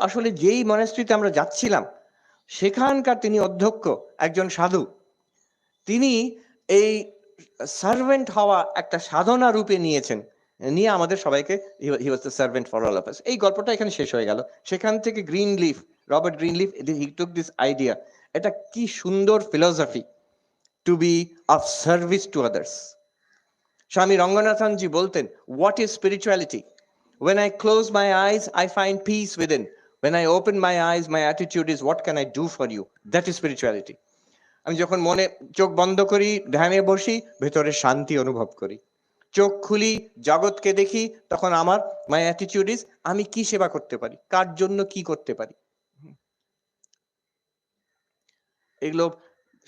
আসলে যেই মনাস্ট্রিতে আমরা যাচ্ছিলাম সেখানকার তিনি অধ্যক্ষ, একজন সাধু। তিনি এই সার্ভেন্ট হওয়া একটা সাধনা রূপে নিয়েছেন, নিয়ে আমাদের সবাইকে, he was the servant for all of us. এই গল্পটা এখানে শেষ হয়ে গেল। সেখান থেকে Robert Greenleaf, he took this idea. এটা কি সুন্দর philosophy, to be of service to others. Swami Ranganathanji বলতেন, what is spirituality? When I close my eyes, I find peace within. When I open my eyes, my attitude is, what can I do for you? That is spirituality. আমি যখন মনে চোখ বন্ধ করি, ধ্যানে বসি, ভেতরে শান্তি অনুভব করি। চোখ খুলি, জগৎকে দেখি, তখন আমার মাই অ্যাটিটিউড ইজ, আমি কি সেবা করতে পারি, কার জন্য কি করতে পারি। এগুলো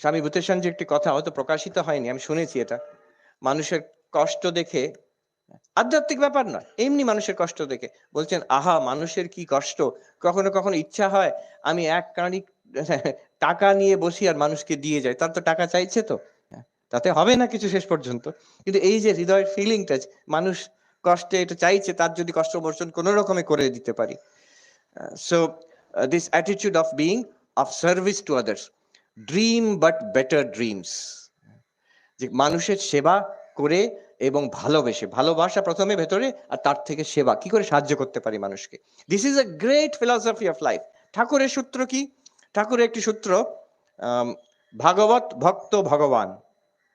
স্বামী ভূতেশান যে একটি কথা, হয়তো প্রকাশিত হয়নি, আমি শুনেছি এটা, মানুষের কষ্ট দেখে, আধ্যাত্মিক ব্যাপার না, এমনি মানুষের কষ্ট দেখে বলছেন, আহা মানুষের কি কষ্ট, কখনো কখনো ইচ্ছা হয় আমি এক কাঁড়ি টাকা নিয়ে বসি আর মানুষকে দিয়ে যাই, তার তো টাকা চাইছে, তো তাতে হবে না কিছু শেষ পর্যন্ত, কিন্তু এই যে হৃদয়ের ফিলিংটা, মানুষ কষ্টে এটা চাইছে, তার যদি কষ্ট বর্জন কোনো রকমে করে দিতে পারি। So this attitude of being of service to others, dream but better dreams, যে মানুষের সেবা করে এবং ভালোবেসে, ভালোবাসা প্রথমে ভেতরে, আর তার থেকে সেবা, কি করে সাহায্য করতে পারি মানুষকে। This is a great philosophy of life. ঠাকুরের সূত্র কি? ঠাকুরের একটি সূত্র, ভাগবত ভক্ত ভগবান।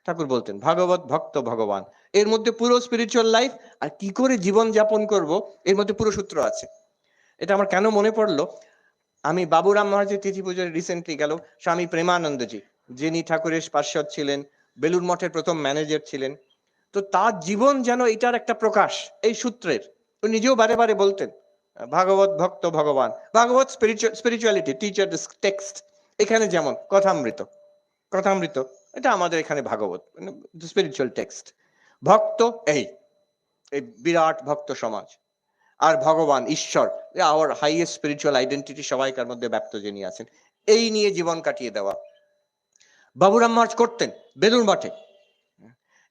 ঠাকুর বলতেন ভাগবত ভক্ত ভগবান, এর মধ্যে পুরো স্পিরিচুয়াল লাইফ আর কি করে জীবন যাপন করব, এর মধ্যে পুরো সূত্র আছে। এটা আমার কেন মনে পড়লো, আমি বাবুরাম মহারাজের তিথি পুজোয় রিসেন্টলি গেল, স্বামী প্রেমানন্দজি, যিনি ঠাকুরের পার্ষদ ছিলেন, বেলুড় মঠের প্রথম ম্যানেজার ছিলেন, তো তার জীবন যেন এটার একটা প্রকাশ, এই সূত্রের। তো নিজেও বারে বারে বলতেন ভাগবত ভক্ত ভগবান, ভাগবত স্পিরিচুয়ালিটি, টিচার টেক্সট, এখানে যেমন কথামৃত, কথামৃত এটা আমাদের এখানে ভাগবত, স্পিরিচুয়াল টেক্সট। ভক্ত এই বিরাট ভক্ত সমাজ, আর ভগবান ঈশ্বর আওয়ার হাইয়েস্ট স্পিরিচুয়াল আইডেন্টিটি সবাইকার মধ্যে ব্যক্ত যিনি আছেন, এই নিয়ে জীবন কাটিয়ে দেওয়া। বাবুরাম মহারাজ করতেন বেলুড় মঠে,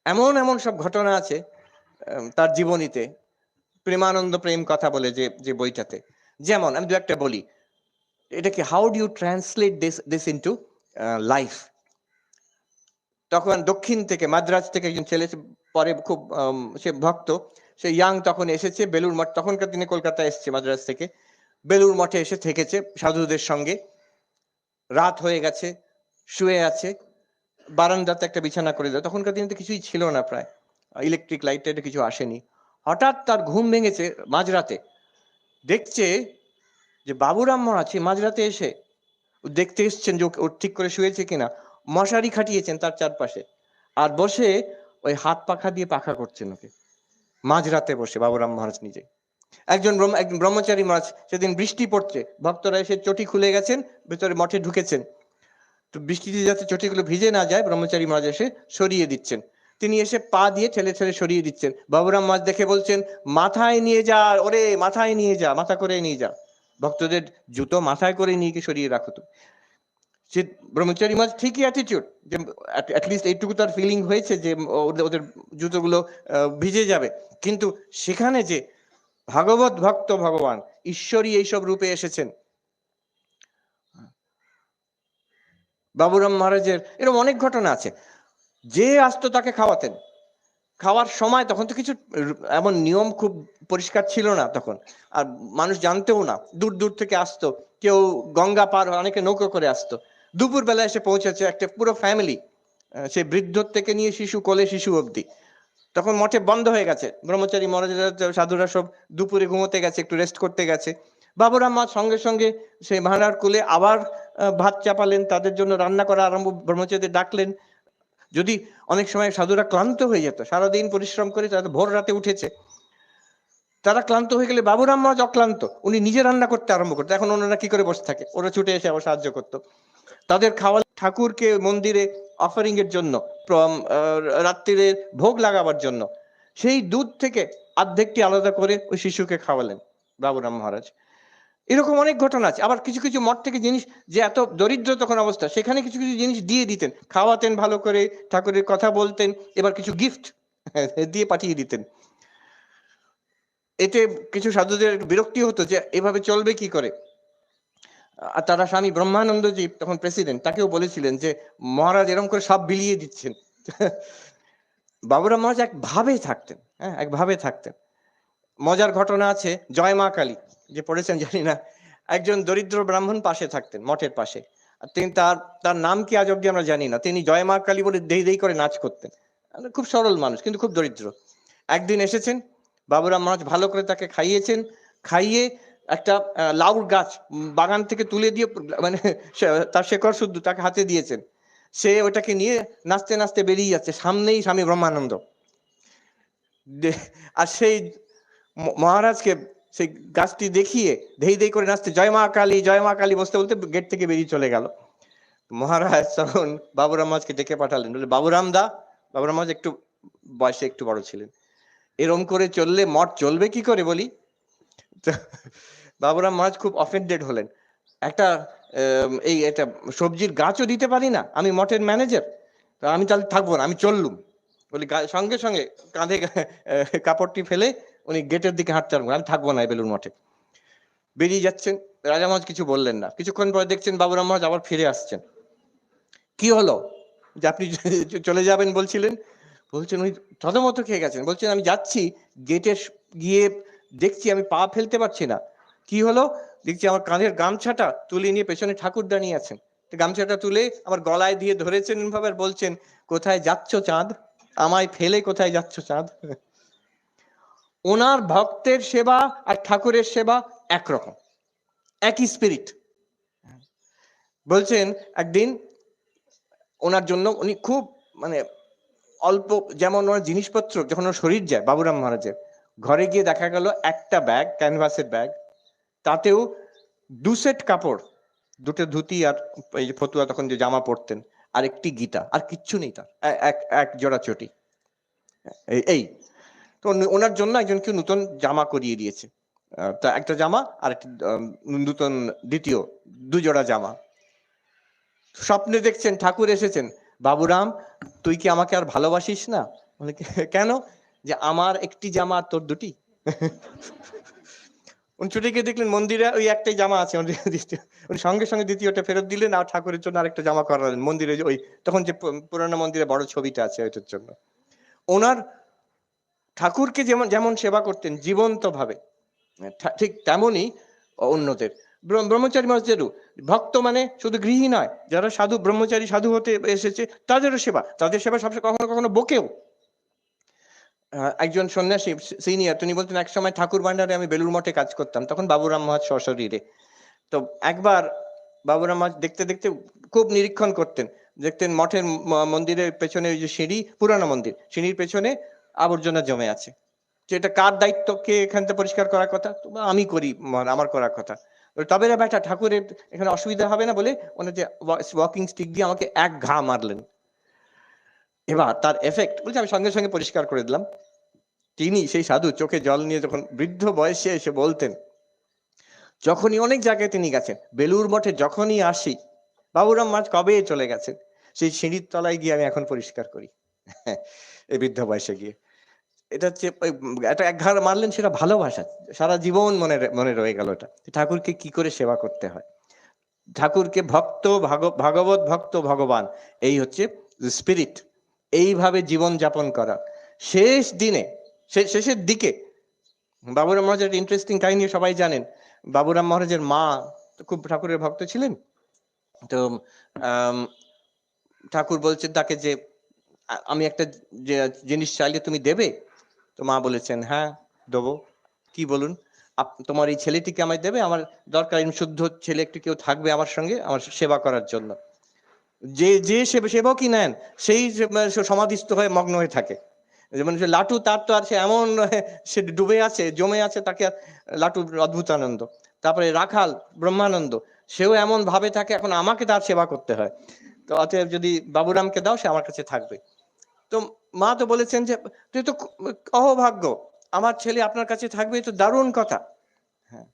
এমন এমন সব ঘটনা আছে তার জীবনীতে, প্রেমানন্দ প্রেম কথা বলে যে বইটাতে। যেমন আমি দু একটা বলি, এটাকে how do you translate this into life. তখন দক্ষিণ থেকে মাদ্রাজ থেকে একজন ছেলে পরে খুব সে ভক্ত, সে ইয়াং তখন এসেছে বেলুড় মঠ, তখনকার দিনে কলকাতা এসছে মাদ্রাজ থেকে, বেলুড় মঠে এসে থেকেছে সাধুদের সঙ্গে। রাত হয়ে গেছে, শুয়ে আছে, বারান্দাতে একটা বিছানা করে দেয়, তখনকার দিনে তো কিছুই ছিল না, প্রায় ইলেকট্রিক লাইট টাইট কিছু আসেনি। হঠাৎ তার ঘুম ভেঙেছে মাঝরাতে, দেখছে যে বাবুরাম মহারাজ মাঝরাতে এসে দেখতে এসছেন যে ও ঠিক করে শুয়েছে কিনা, মশারি খাটিয়েছেন তার চারপাশে, আর বসে ওই হাত পাখা দিয়ে পাখা করছেন ওকে, মাঝরাতে বসে বাবুরাম মহারাজ নিজে। একজন ব্রহ্মচারী মহারাজ, সেদিন বৃষ্টি পড়ছে, ভক্তরা এসে চটি খুলে গেছেন, ভেতরে মঠে ঢুকেছেন, তো বৃষ্টিতে যাতে চটিগুলো ভিজে না যায় ব্রহ্মচারী মহারাজ এসে সরিয়ে দিচ্ছেন। তিনি এসে পা দিয়ে ঠেলে ঠেলে সরিয়ে দিচ্ছেন। বাবুরাম মহারাজ দেখে বলছেন, মাথায় নিয়ে যা, ওরে মাথায় নিয়ে যা, মাথা করে নিয়ে যা, ভক্তদের জুতো মাথায় করে নিয়ে গিয়ে সরিয়ে রাখো। তো সে ব্রহ্মচারী মহারাজ ঠিকই অ্যাটিটিউড, যে অ্যাটলিস্ট এইটুকু তার ফিলিং হয়েছে যে ওদের জুতোগুলো ভিজে যাবে, কিন্তু সেখানে যে ভাগবত ভক্ত ভগবান ঈশ্বরই এইসব রূপে এসেছেন। বাবুরাম মহারাজের এরকম অনেক ঘটনা আছে। যে আসতো তাকে খাওয়াতেন, খাওয়ার সময় তখন তো কিছু এমন নিয়ম খুব পরিষ্কার ছিল না তখন, আর মানুষ জানতেও না, দূর দূর থেকে আসতো, কেউ গঙ্গা পার, অনেকে নৌকো করে আসতো, দুপুর বেলা এসে পৌঁছেছে একটা পুরো ফ্যামিলি, সে বৃদ্ধ থেকে নিয়ে শিশু, কোলে শিশু অবধি। তখন মঠে বন্ধ হয়ে গেছে, ব্রহ্মচারী মহারাজেরা সাধুরা সব দুপুরে ঘুমোতে গেছে, একটু রেস্ট করতে গেছে। বাবুরাম মা সঙ্গে সঙ্গে সেই ভাঁড়ার কুলে আবার ভাত চাপালেন, তাদের জন্য রান্না করা আরম্ভ, ব্রহ্মচারীদের ডাকলেন। যদি অনেক সময় সাধুরা ক্লান্ত হয়ে যেত, সারাদিন পরিশ্রম করে তারা ভোর রাতে উঠেছে, তারা ক্লান্ত হয়ে গেলে বাবুরাম মহারাজ অক্লান্ত, উনি নিজে রান্না করতে আরম্ভ করতো। এখন ওনারা কি করে বসে থাকে, ওরা ছুটে এসে আবার সাহায্য করতো। তাদের খাওয়া ঠাকুরকে মন্দিরে অফারিং এর জন্য, রাত্রিরে ভোগ লাগাবার জন্য, সেই দুধ থেকে অর্ধেকটি আলাদা করে ওই শিশুকে খাওয়ালেন বাবুরাম মহারাজ। এরকম অনেক ঘটনা আছে। আবার কিছু কিছু মঠ থেকে জিনিস, যে এত দরিদ্র তখন অবস্থা, সেখানে কিছু কিছু জিনিস দিয়ে দিতেন, খাওয়াতেন ভালো করে, ঠাকুরের কথা বলতেন, এবার কিছু গিফট দিয়ে পাঠিয়ে দিতেন। এতে কিছু সাধুদের বিরক্তি হতো যে এভাবে চলবে কি করে। আর তারা স্বামী ব্রহ্মানন্দজি তখন প্রেসিডেন্ট, তাকেও বলেছিলেন যে মহারাজ এরকম করে সব বিলিয়ে দিচ্ছেন। বাবুরাম মহারাজ একভাবে থাকতেন, হ্যাঁ একভাবে থাকতেন। মজার ঘটনা আছে, জয় মা কালী যে পড়েছেন জানি না, একজন দরিদ্র ব্রাহ্মণ পাশে থাকতেন মঠের পাশে, তিনি তার নাম কি আজ অব্দি আমরা জানি না, তিনি জয় মা কালী বলে দেই দেই করে নাচ করতেন, খুব সরল মানুষ কিন্তু খুব দরিদ্র। একদিন এসেছেন, বাবুরাম মহারাজ ভালো করে তাকে খাইয়েছেন, খাইয়ে একটা লাউর গাছ বাগান থেকে তুলে দিয়ে, মানে তার শেকড় শুদ্ধ তাকে হাতে দিয়েছেন, সে ওটাকে নিয়ে নাচতে নাচতে বেরিয়ে যাচ্ছে, সামনেই স্বামী ব্রহ্মানন্দ। আর সেই মহারাজকে সেই গাছটি দেখিয়ে ধেই ধেই করে নাচতে, জয় মা কালী জয় মা কালী বলতে বলতে গেট থেকে বেরিয়ে চলে গেল। মহারাজ তখন বাবুরাম মহারাজকে ডেকে পাঠালেন, বলে বাবুরাম দা, বাবুরাম মহারাজ একটু বয়সে একটু বড় ছিলেন, এরম করে চললে মঠ চলবে কি করে বলি। বাবুরাম মহারাজ খুব অফেন্ডেড হলেন, একটা এই এটা সবজির গাছও দিতে পারি না, আমি মঠের ম্যানেজার, আমি তাহলে থাকবো না, আমি চললুম বলি। সঙ্গে সঙ্গে কাঁধে কাপড়টি ফেলে উনি গেটের দিকে হাঁটতে আরম্ভ, আমি থাকবো না বেলুড় মঠে। বেরিয়ে যাচ্ছেন, রাজা মহারাজ কিছু বললেন না। কিছুক্ষণ পরে দেখছেন বাবুরাম মহারাজ আবার ফিরে আসছেন। কি হলো যে আপনি চলে যাবেন বলছিলেন? বলছেন উনি থতমত খেয়ে গেছেন, বলছেন আমি যাচ্ছি, গেটে গিয়ে দেখছি আমি পা ফেলতে পারছি না। কি হলো? দেখছি আমার কাঁধের গামছাটা তুলে নিয়ে পেছনে ঠাকুর দাঁড়িয়ে আছেন, গামছাটা তুলে আমার গলায় দিয়ে ধরেছেন ভাবে, বলছেন কোথায় যাচ্ছ চাঁদ, আমায় ফেলে কোথায় যাচ্ছ চাঁদ। ওনার ভক্তের সেবা আর ঠাকুরের সেবা একরকম, একই স্পিরিট। বলছেন একদিন ওনার জন্য উনি খুব মানে অল্প, যেমন ওনার জিনিসপত্র যখন ওর শরীর যায় বাবুরাম মহারাজের, ঘরে গিয়ে দেখা গেল একটা ব্যাগ, ক্যানভাসের ব্যাগ, তাতেও 2 সেট কাপড়, দুটো ধুতি আর এই যে ফতুয়া তখন যে জামা পরতেন, আর একটি গীতা, আর কিচ্ছু নেই তার, এক এক জোড়া চটি। এই তো ওনার জন্য একজনকে নতুন জামা করিয়ে দিয়েছে, তা একটা জামা আর একটা নতুন দ্বিতীয় দুজোড়া জামা। স্বপ্নে দেখছেন ঠাকুর এসেছেন, বাবুরাম তুই কি আমাকে আর ভালোবাসিস না? বলে কেন? যে আমার একটি জামা আর তোর দুটি। উনি ছুটে গিয়ে দেখলেন মন্দিরে ওই একটাই জামা আছে, উনি সঙ্গে সঙ্গে দ্বিতীয়টা ফেরত দিলেন আর ঠাকুরের জন্য আরেকটা জামা করালেন মন্দিরে, ওই তখন যে পুরানো মন্দিরে বড় ছবিটা আছে ওইটার জন্য। ওনার ঠাকুরকে যেমন যেমন সেবা করতেন জীবন্ত ভাবে, ঠিক তেমনই অন্যদের। ব্রহ্মচারী মসজিদেরও ভক্ত মানে শুধু গৃহী নয়, যারা সাধু ব্রহ্মচারী সাধু হতে এসেছে তাদেরও সেবা, তাদের সেবা সবসময় কখনো কখনো বকেও। একজন সন্ন্যাসী সিনিয়র তিনি বলতেন, এক সময় ঠাকুর ভান্ডারে আমি বেলুর মঠে কাজ করতাম, তখন বাবুরাম মহারাজ সশরীরে। তো একবার বাবুরাম মহারাজ দেখতে দেখতে খুব নিরীক্ষণ করতেন, দেখতেন মঠের মন্দিরের পেছনে ওই যে সিঁড়ি, পুরানো মন্দির, সিঁড়ির পেছনে আবর্জনা জমে আছে, যে এটা কার দায়িত্ব, কে এখান থেকে পরিষ্কার করার কথা? আমি করি, আমার করার কথা। তবে রে বেটা ঠাকুরের এখানে অসুবিধা হবে না বলে ওনার যে ওয়াকিং স্টিক দিয়ে আমাকে এক ঘা মারলেন। এবার তার এফেক্ট বলছে আমি সঙ্গে সঙ্গে পরিষ্কার করে দিলাম। তিনি সেই সাধু চোখে জল নিয়ে যখন বৃদ্ধ বয়সে এসে বলতেন, যখনই অনেক জায়গায় তিনি গেছেন, বেলুর মঠে যখনই আসি, বাবুরাম মহারাজ কবে চলে গেছেন, সেই সিঁড়ির তলায় গিয়ে আমি এখন পরিষ্কার করি। এই বৃদ্ধ বয়সে গিয়ে এটা হচ্ছে একটা এক ঘা মারলেন, সেটা ভালোবাসা, সারা জীবন মনে মনে রয়ে গেল। এটা ঠাকুরকে কি করে সেবা করতে হয়, ঠাকুরকে ভক্ত ভাগবত ভক্ত ভগবান, এই হচ্ছে স্পিরিট, এইভাবে জীবন যাপন করা। শেষ দিনে শেষের দিকে বাবুরাম মহারাজের ইন্টারেস্টিং কাহিনী সবাই জানেন। বাবুরাম মহারাজের মা খুব ঠাকুরের ভক্ত ছিলেন, তো ঠাকুর বলছেন তাকে যে আমি একটা জিনিস চাইলে তুমি দেবে? তো মা বলেছেন হ্যাঁ দেবো, কি বলুন? তোমার এই ছেলেটিকে আমায় দেবে, আমার দরকার শুদ্ধ ছেলে একটু কেউ থাকবে আমার সঙ্গে আমার সেবা করার জন্য। যে যে সেবকই নেন সেই সমাধিস্থ হয়ে মগ্ন হয়ে থাকে, যেমন লাটু, তার তো আর সে এমন সে ডুবে আছে জমে আছে, তাকে লাটু অদ্ভুত আনন্দ। তারপরে রাখাল ব্রহ্মানন্দ, সেও এমন ভাবে থাকে, এখন আমাকে তার সেবা করতে হয়, তো অতএব যদি বাবুরামকে দাও সে আমার কাছে থাকবে। তো মা তো বলেছেন যে তুই তো অহভাগ্য, আমার ছেলে আপনার কাছে থাকবে, তো দারুণ কথা। হ্যাঁ,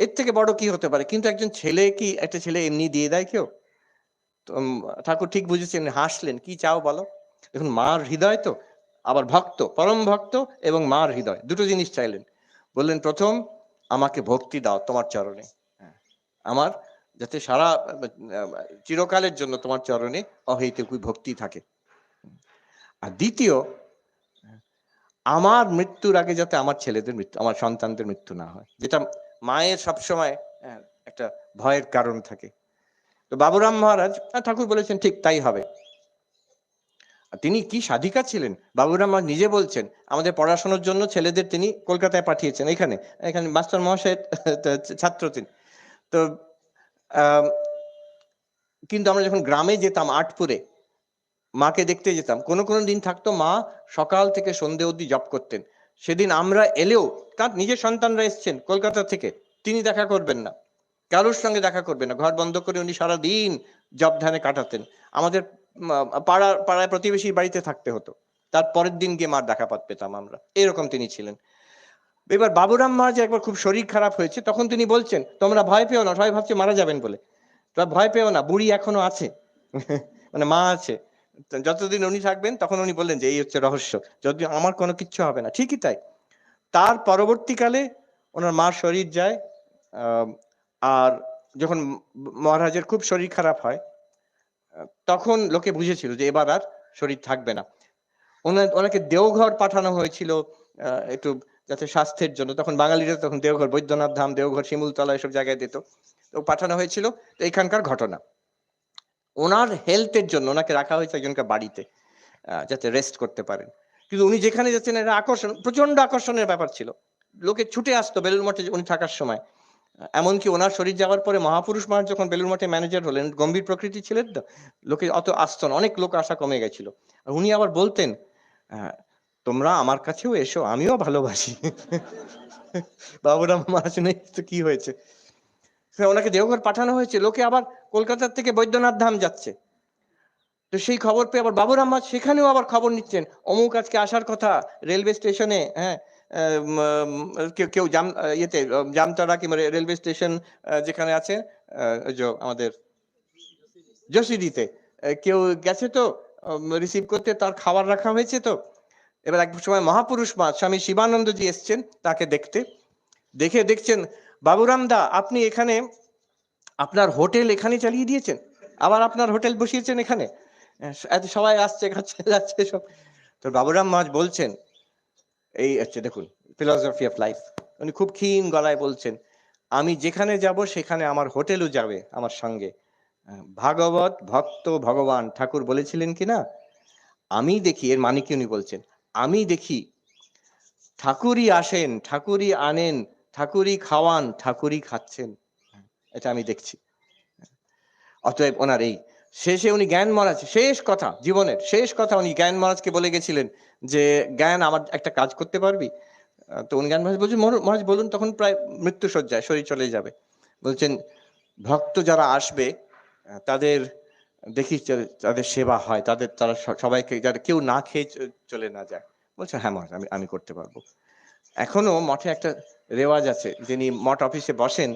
এর থেকে বড় কি হতে পারে? কিন্তু একজন ছেলে কি একটা ছেলে এমনি দিয়ে দেয় কেউ? তো ঠাকুর ঠিক বুঝেছেন, হাসলেন, কি চাও বলো? দেখুন মার হৃদয় তো, আবার ভক্ত, পরম ভক্ত এবং মার হৃদয়, দুটো জিনিস চাইলেন। বললেন প্রথম আমাকে ভক্তি দাও তোমার চরণে, আমার যাতে সারা চিরকালের জন্য তোমার চরণে অহৈতুকী ভক্তি থাকে। আর দ্বিতীয়, আমার মৃত্যুর আগে যাতে আমার ছেলেদের মৃত্যু, আমার সন্তানদের মৃত্যু না হয়, যেটা মায়ের সবসময় একটা ভয়ের কারণ থাকে। তো বাবুরাম মহারাজ ঠাকুর বলেছেন ঠিক তাই হবে। তিনি কি সাধিকা ছিলেন, বাবুরাম মহারাজ নিজে বলছেন আমাদের পড়াশোনার জন্য ছেলেদের তিনি কলকাতায় পাঠিয়েছেন, এখানে এখানে মাস্টার মহাশয়ের ছাত্র তিনি। তো কিন্তু আমরা যখন গ্রামে যেতাম আটপুরে, মাকে দেখতে যেতাম, কোনো কোনো দিন থাকতো মা সকাল থেকে সন্ধে অবধি জপ করতেন। সেদিন আমরা এলেও, তার নিজের সন্তানরা এসছেন কলকাতা থেকে, তিনি দেখা করবেন না, কারোর সঙ্গে দেখা করবেন না, ঘর বন্ধ করে উনি সারাদিন জপ ধ্যানে কাটাতেন। আমাদের পাড়ায় প্রতিবেশীর বাড়িতে থাকতে হতো, তার পরের দিন গিয়ে মার দেখা পেতাম আমরা, এরকম তিনি ছিলেন। এবার বাবুরাম মহারাজ একবার খুব শরীর খারাপ হয়েছে, তখন তিনি বলছেন তোমরা ভয় পেও না, সবাই ভাবছে মারা যাবেন বলে, তোমরা ভয় পেও না, বুড়ি এখনো আছে। মানে মা আছে, যতদিন উনি থাকবেন। তখন উনি বললেন যে এই হচ্ছে রহস্য, যদি আমার কোনো কিচ্ছু হবে না। ঠিকই তাই, তার পরবর্তীকালে ওনার মার শরীর যায়, আর যখন মহারাজের খুব শরীর খারাপ হয়, তখন লোকে বুঝেছিল যে এবার আর শরীর থাকবে না। ওনাকে দেওঘর পাঠানো হয়েছিল একটু যাতে স্বাস্থ্যের জন্য, তখন বাঙালিরা তখন দেওঘর, বৈদ্যনাথ ধাম, দেওঘর, শিমুলতলা এসব জায়গায় দিত, তো পাঠানো হয়েছিল। তো এখানকার ঘটনা, ওনার হেলথের জন্য ওনাকে রাখা হয়েছে একজনকে বাড়িতে, যাতে রেস্ট করতে পারেন। কিন্তু উনি যেখানে যাচ্ছেন এটা আকর্ষণ, প্রচন্ড আকর্ষণের ব্যাপার ছিল, লোকে ছুটে আসতো বেলুর মঠে উনি থাকার সময়। এমনকি ওনার শরীর যাওয়ার পরে মহাপুরুষ মহারাজ যখন বেলুর মঠে ম্যানেজার হলেন, গম্ভীর প্রকৃতি ছিলেন তো, লোকে অত আসতো না, অনেক লোক আসা কমে গেছিল। আর উনি আবার বলতেন তোমরা আমার কাছেও এসো, আমিও ভালোবাসি। বাবুরাম মহারাজ নেই তো কি হয়েছে? ওনাকে দেওঘর পাঠানো হয়েছে, লোকে আবার কলকাতার থেকে বৈদ্যনাথ ধাম যাচ্ছে। তো সেই খবর পেয়ে আবার বাবুরাম মাঝ সেখানেও আবার খবর নিচ্ছেন, অমুক আজকে আসার কথা রেলওয়ে স্টেশনে। হ্যাঁ, কেউ ইয়েতে জামতারা কিংবা রেলওয়ে স্টেশন যেখানে আছে ওই যে আমাদের যশোরীতে কেউ গেছে তো রিসিভ করতে, তার খাবার রাখা হয়েছে। তো এবার এক সময় মহাপুরুষ মা স্বামী শিবানন্দজি এসছেন তাকে দেখতে, দেখছেন বাবুরাম দা আপনি এখানে আপনার হোটেল এখানে চালিয়ে দিয়েছেন, আবার আপনার হোটেল বসিয়েছেন এখানে, সবাই আসছে খাচ্ছে যাচ্ছে সব। তো বাবুরাম মাঝ বলছেন, এই হচ্ছে দেখুন ফিলসফি অফ লাইফ, উনি খুব ক্ষীণ গলায় বলছেন, আমি যেখানে যাব সেখানে আমার হোটেলও যাবে আমার সঙ্গে। ভাগবত ভক্ত ভগবান ঠাকুর বলেছিলেন কিনা, আমি দেখি, এর মানে কি উনি বলছেন, আমি দেখি ঠাকুরই আসেন, ঠাকুরই আনেন, ঠাকুরই খাওয়ান, ঠাকুরই খাচ্ছেন, এটা আমি দেখছি। অতএব ওনার এই শেষে উনি জ্ঞান মহারাজ শেষ কথা, জীবনের শেষ কথা উনি জ্ঞান মহারাজকে বলে গেছিলেন যে জ্ঞান আমার একটা কাজ করতে পারবি? তো উনি জ্ঞান মহারাজ বলছেন মহারাজ বলুন, তখন প্রায় মৃত্যু সজ্জায়, শরীর চলে যাবে। বলছেন ভক্ত যারা আসবে তাদের দেখি তাদের সেবা হয়, তারা সবাইকে, যারা কেউ না খেয়ে চলে না যায়। বলছে হ্যাঁ মহারাজ আমি করতে পারবো। এখনো মঠে একটা রেওয়াজ আছে, যিনি মঠ অফিসে বসেন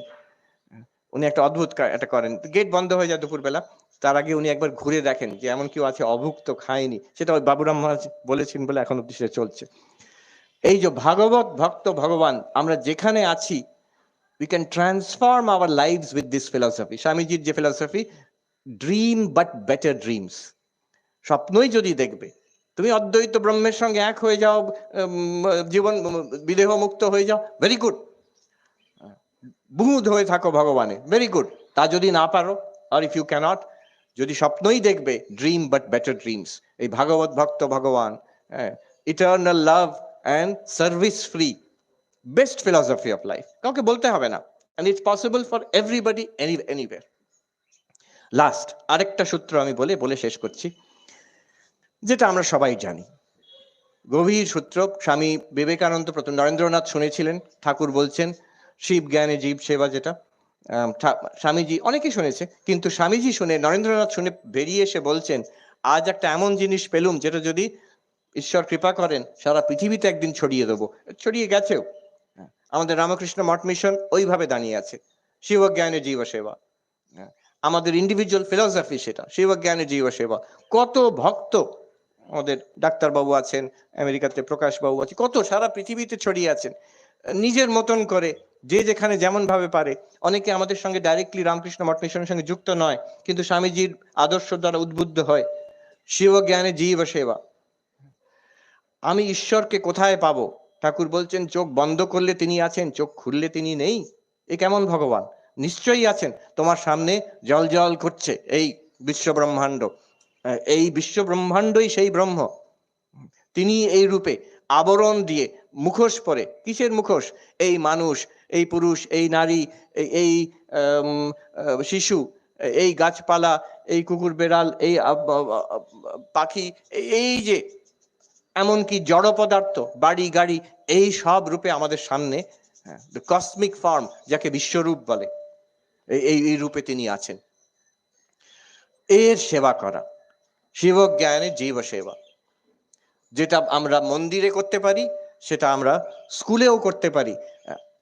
উনি একটা অদ্ভুত একটা করেন, গেট বন্ধ হয়ে যায় দুপুরবেলা, তার আগে উনি একবার ঘুরে দেখেন যে এমন কেউ আছে অভুক্ত খায়নি, সেটা ওই বাবুরাম মহারাজ বলেছেন বলে এখন অব্দি সেটা চলছে। এই যে ভাগবত ভক্ত ভগবান, আমরা যেখানে আছি we can transform our lives with this philosophy. স্বামীজির যে philosophy, dream but better dreams, স্বপ্নই যদি দেখবে, তুমি অদ্বৈত ব্রহ্মের সঙ্গে এক হয়ে যাও, জীবন বিদেহ মুক্ত হয়ে যাও, ভেরি গুড, বুধ হয়ে থাকো ভগবানে, ভেরি গুড। তা যদি না পারো, আর ইফ ইউ ক্যানট, যদি স্বপ্নই দেখবে, ড্রিম বাট বেটার ড্রিমস, এই ভাগবত ভক্ত ভগবান, eternal love and service free, best philosophy of life, কাউকে বলতে হবে না, and it's possible for everybody anywhere. Last আরেকটা সূত্র আমি বলে শেষ করছি, যেটা আমরা সবাই জানি, গভীর সূত্র। স্বামী বিবেকানন্দ প্রথম, নরেন্দ্রনাথ শুনেছিলেন ঠাকুর বলছেন শিব জ্ঞানে জীব সেবা, যেটা স্বামীজি অনেকেই শুনেছে, কিন্তু স্বামীজি শুনে, নরেন্দ্রনাথ শুনে বেরিয়ে এসে বলছেন, আজ একটা এমন জিনিস পেলুম যেটা যদি ঈশ্বর কৃপা করেন সারা পৃথিবীতে একদিন ছড়িয়ে দেবো, ছড়িয়ে গেছেও। আমাদের রামকৃষ্ণ মঠ মিশন ওইভাবে দাঁড়িয়ে আছে, শিবজ্ঞানে জীব সেবা, আমাদের ইন্ডিভিজুয়াল ফিলসফি সেটা, শিবজ্ঞানে জীব সেবা। কত ভক্ত, আমাদের ডাক্তারবাবু আছেন আমেরিকাতে, প্রকাশ বাবু আছে, কত সারা পৃথিবীতে ছড়িয়ে আছেন, নিজের মতন করে যে যেখানে যেমন ভাবে পারে। অনেকে আমাদের সঙ্গে ডাইরেক্টলি রামকৃষ্ণ মঠ মিশনের সঙ্গে যুক্ত নয়, কিন্তু স্বামীজির আদর্শ দ্বারা উদ্বুদ্ধ হয়। শিবজ্ঞানে জীব সেবা। আমি ঈশ্বরকে কোথায় পাবো? ঠাকুর বলছেন চোখ বন্ধ করলে তিনি আছেন, চোখ খুললে তিনি নেই। এ কেমন ভগবান? নিশ্চয়ই আছেন, তোমার সামনে জল জল করছে এই বিশ্ব ব্রহ্মাণ্ড, এই বিশ্ব ব্রহ্মাণ্ডই সেই ব্রহ্ম। তিনি এই রূপে আবরণ দিয়ে, মুখোশ পরে, কিসের মুখোশ? এই মানুষ, এই পুরুষ, এই নারী, এই শিশু, এই গাছপালা, এই কুকুর বেড়াল, এই পাখি, এই যে এমনকি জড় পদার্থ, বাড়ি গাড়ি, এই সব রূপে আমাদের সামনে, দ্য কসমিক ফর্ম, যাকে বিশ্বরূপ বলে, এই রূপে তিনি আছেন। এর সেবা করা, শিবজ্ঞানে জীব সেবা, যেটা আমরা মন্দিরে করতে পারি, সেটা আমরা স্কুলেও করতে পারি।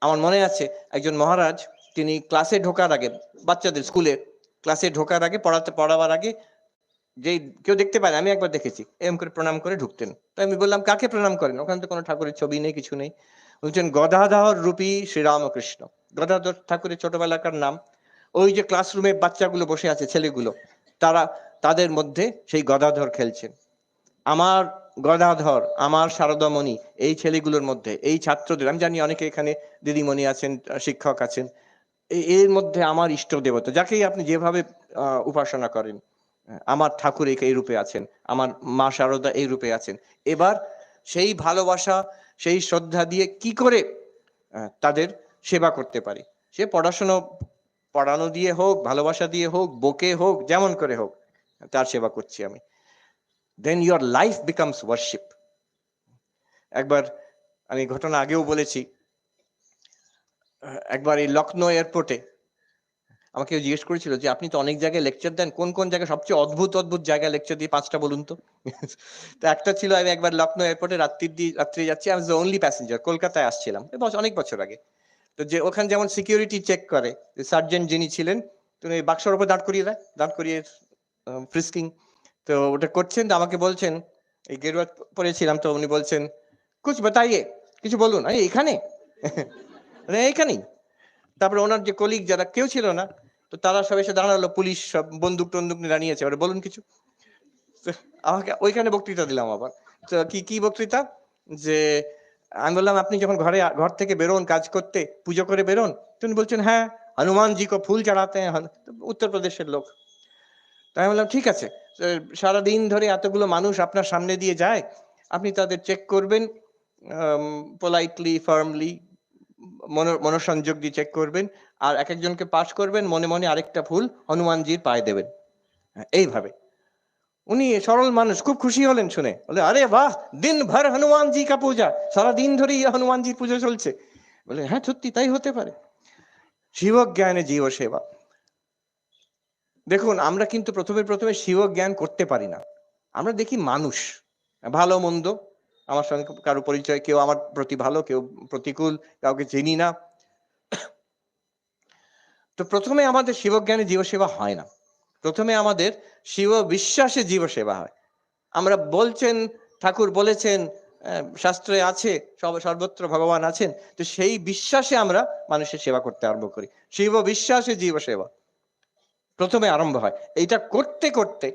আমার মনে আছে একজন মহারাজ, তিনি ক্লাসে ঢোকার আগে, বাচ্চাদের স্কুলে ক্লাসে ঢোকার আগে, পড়াবার আগে, যে কেউ দেখতে পায়, আমি একবার দেখেছি এরকম করে প্রণাম করে ঢুকতেন। তাই আমি বললাম কাকে প্রণাম করেন? ওখানে তো কোনো ঠাকুরের ছবি নেই, কিছু নেই। বলছেন গদাধর রূপী শ্রীরামকৃষ্ণ, গদাধর ঠাকুরের ছোটবেলাকার নাম। ওই যে ক্লাসরুমে বাচ্চাগুলো বসে আছে, ছেলেগুলো, তাদের মধ্যে সেই গদাধর খেলছেন। আমার গদাধর, আমার শারদামণি, এই ছেলেগুলোর মধ্যে, এই ছাত্রদের, আমি জানি অনেকে এখানে দিদিমণি আছেন, শিক্ষক আছেন, এর মধ্যে আমার ইষ্ট দেবতা, যাকেই আপনি যেভাবে উপাসনা করেন, আমার ঠাকুর এই রূপে আছেন, আমার মা শারদা এই রূপে আছেন। এবার সেই ভালোবাসা, সেই শ্রদ্ধা দিয়ে কি করে তাদের সেবা করতে পারি? সে পড়ানো দিয়ে হোক, ভালোবাসা দিয়ে হোক, বকে হোক, যেমন করে হোক, তার সেবা করছি আমি। then your life becomes worship. একবার আমি ঘটনা আগেও বলেছি, একবার এই লখনৌ এয়ারপোর্টে আমাকে জিজ্ঞেস করেছিল যে আপনি তো অনেক জায়গায় লেকচার দেন, কোন কোন জায়গায় সবচেয়ে অদ্ভুত অদ্ভুত জায়গায় লেকচার দিয়ে 5টা বলুন তো। তো একটা ছিল, আমি একবার লখনৌ এয়ারপোর্টে রাত্রে যাচ্ছি, আমি দ্য অনলি প্যাসেঞ্জার, কলকাতায় আসছিলাম অনেক বছর আগে। তো যে ওখানে যেমন সিকিউরিটি চেক করে, সার্জেন্ট যিনি ছিলেন তিনি বাক্সর উপর দাঁড় করিয়ে ফ্রিস্কিং, তো ওটা করছেন। তো আমাকে বলছেন, এই গেরুয়া পরেছিলাম, তো উনি বলছেন কুছ বাতাইয়ে, কিছু বলুন। আরে এখানে এইখানেই। তারপরে ওনার যে কলিগ যারা কেউ ছিল না, তো তারা সব এসে দাঁড়ালো, পুলিশ সব বন্দুক টন্দুক নিয়ে দাঁড়িয়েছে, ওরা বলুন কিছু। আমাকে ওইখানে বক্তৃতা দিলাম আবার। তো কি বক্তৃতা, যে আমি বললাম আপনি যখন ঘর থেকে বেরোন কাজ করতে, পুজো করে বেরোন, তিনি বলছেন হ্যাঁ হনুমান জি কো ফুল চড়াতে হ্যাঁ, উত্তরপ্রদেশের লোক। তাই বললাম ঠিক আছে, সারাদিন ধরে এতগুলো মানুষ আপনার সামনে দিয়ে যায়, আপনি তাদের চেক করবেন পোলাইটলি, ফার্মলি, মনোসংযোগ দিয়ে চেক করবেন, আর এক একজনকে পাস করবেন, মনে মনে আরেকটা ফুল হনুমানজির পায়ে দেবেন, এইভাবে। উনি সরল মানুষ, খুব খুশি হলেন শুনে, বলে আরে বাহ, দিন ভর হনুমানজি কা পূজা, সারাদিন ধরে হনুমানজির পুজো চলছে। বলে হ্যাঁ সত্যি তাই হতে পারে। শিব জ্ঞানে জীব সেবা। দেখুন আমরা কিন্তু প্রথমে শিব জ্ঞান করতে পারি না। আমরা দেখি মানুষ, ভালো মন্দ, আমার সঙ্গে কারো পরিচয়, কেউ আমার প্রতি ভালো, কেউ প্রতিকূল, কাউকে চিনি না। তো প্রথমে আমাদের শিবজ্ঞানে জীব সেবা হয় না, প্রথমে আমাদের শিব বিশ্বাসে জীব সেবা হয়। আমরা বলছেন, ঠাকুর বলেছেন, শাস্ত্রে আছে, সর্বত্র ভগবান আছেন, তো সেই বিশ্বাসে আমরা মানুষের সেবা করতে আরম্ভ করি। শিব বিশ্বাসে জীব সেবা প্রথমে আরম্ভ হয়। এইটা করতে করতে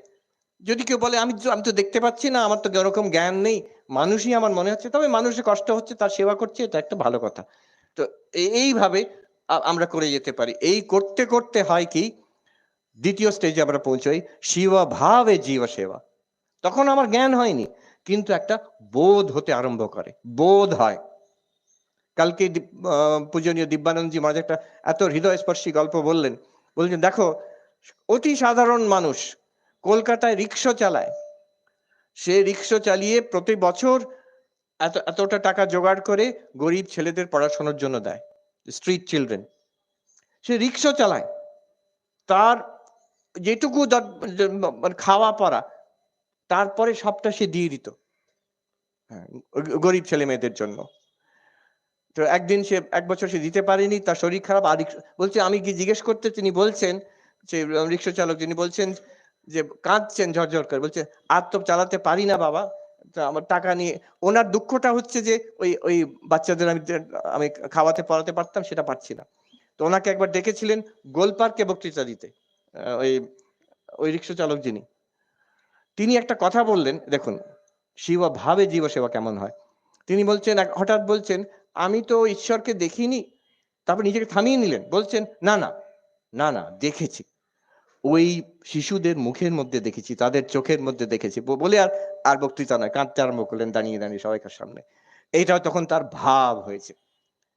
যদি কেউ বলে আমি তো দেখতে পাচ্ছি না, আমার তো ওরকম জ্ঞান নেই, মানুষই আমার মনে হচ্ছে, তবে মানুষের কষ্ট হচ্ছে তার সেবা করছে, এটা একটা ভালো কথা। তো এইভাবে আমরা করে যেতে পারি। এই করতে করতে হয় কি, দ্বিতীয় স্টেজে আমরা পৌঁছাই, শিব ভাবে জীব সেবা। তখন আমার জ্ঞান হয়নি, কিন্তু একটা বোধ হতে আরম্ভ করে, বোধ হয়। কালকে পূজনীয় দিব্যানন্দজি মহারাজ একটা এত হৃদয়স্পর্শী গল্প বললেন, বলছেন দেখো অতি সাধারণ মানুষ কলকাতায় রিক্সা চালায়, সে রিক্সা চালিয়ে প্রতি বছর এতটা টাকা জোগাড় করে গরিব ছেলেদের পড়াশোনার জন্য দেয়, স্ট্রিট চিলড্রেন। সে রিক্সা চালায়, তার যেটুকু খাওয়া পড়া, তারপরে সবটা সে দিয়ে দিত গরিব ছেলে মেয়েদের জন্য। তো একদিন সে 1 বছর সে দিতে পারেনি, তার শরীর খারাপ, আর বলছে আমি কি জিজ্ঞেস করতে, তিনি বলছেন যে রিক্সা চালক যিনি বলছেন যে কাঁদছেন ঝরঝর করে, বলছে আর তো চালাতে পারি না বাবা, আমার টাকা নিয়ে। ওনার দুঃখটা হচ্ছে যে ওই বাচ্চাদের আমি খাওয়াতে পড়াতে পারতাম, সেটা পারছি না। তো ওনাকে একবার ডেকেছিলেন গোলপার্কে বক্তৃতা দিতে, ওই রিক্সা চালক যিনি, তিনি একটা কথা বললেন, দেখুন শিব ভাবে জীব সেবা কেমন হয়। তিনি বলছেন, হঠাৎ বলছেন আমি তো ঈশ্বরকে দেখিনি, তারপর নিজেকে থামিয়ে নিলেন, বলছেন না না না না দেখেছি, ওই শিশুদের মুখের মধ্যে দেখেছি, তাদের চোখের মধ্যে দেখেছি, বলে আর বক্তৃতা নয়, কাঁদতে আরম্ভ করলেন দাঁড়িয়ে দাঁড়িয়ে সবাইকার সামনে। এইটাও তখন তার ভাব হয়েছে,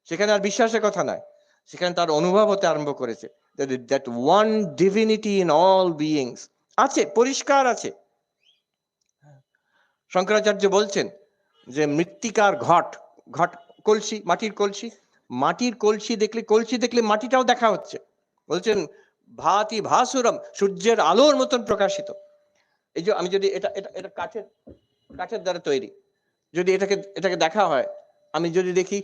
সেখানে আর বিশ্বাসের কথা নয়, সেখানে তার অনুভব হতে আরম্ভ করেছে, that one divinity in all beings আছে, পরিষ্কার আছে। শঙ্করাচার্য বলছেন যে মৃত্তিকার ঘট, কলসি, মাটির কলসি দেখলে মাটিটাও দেখা হচ্ছে। বলছেন ভাতি ভাসুরম, সূর্যের আলোর মতন প্রকাশিত। এই যে আমি যদি এটা কাঠের দ্বারা তৈরি, যদি এটাকে দেখা হয়, আমি যদি দেখি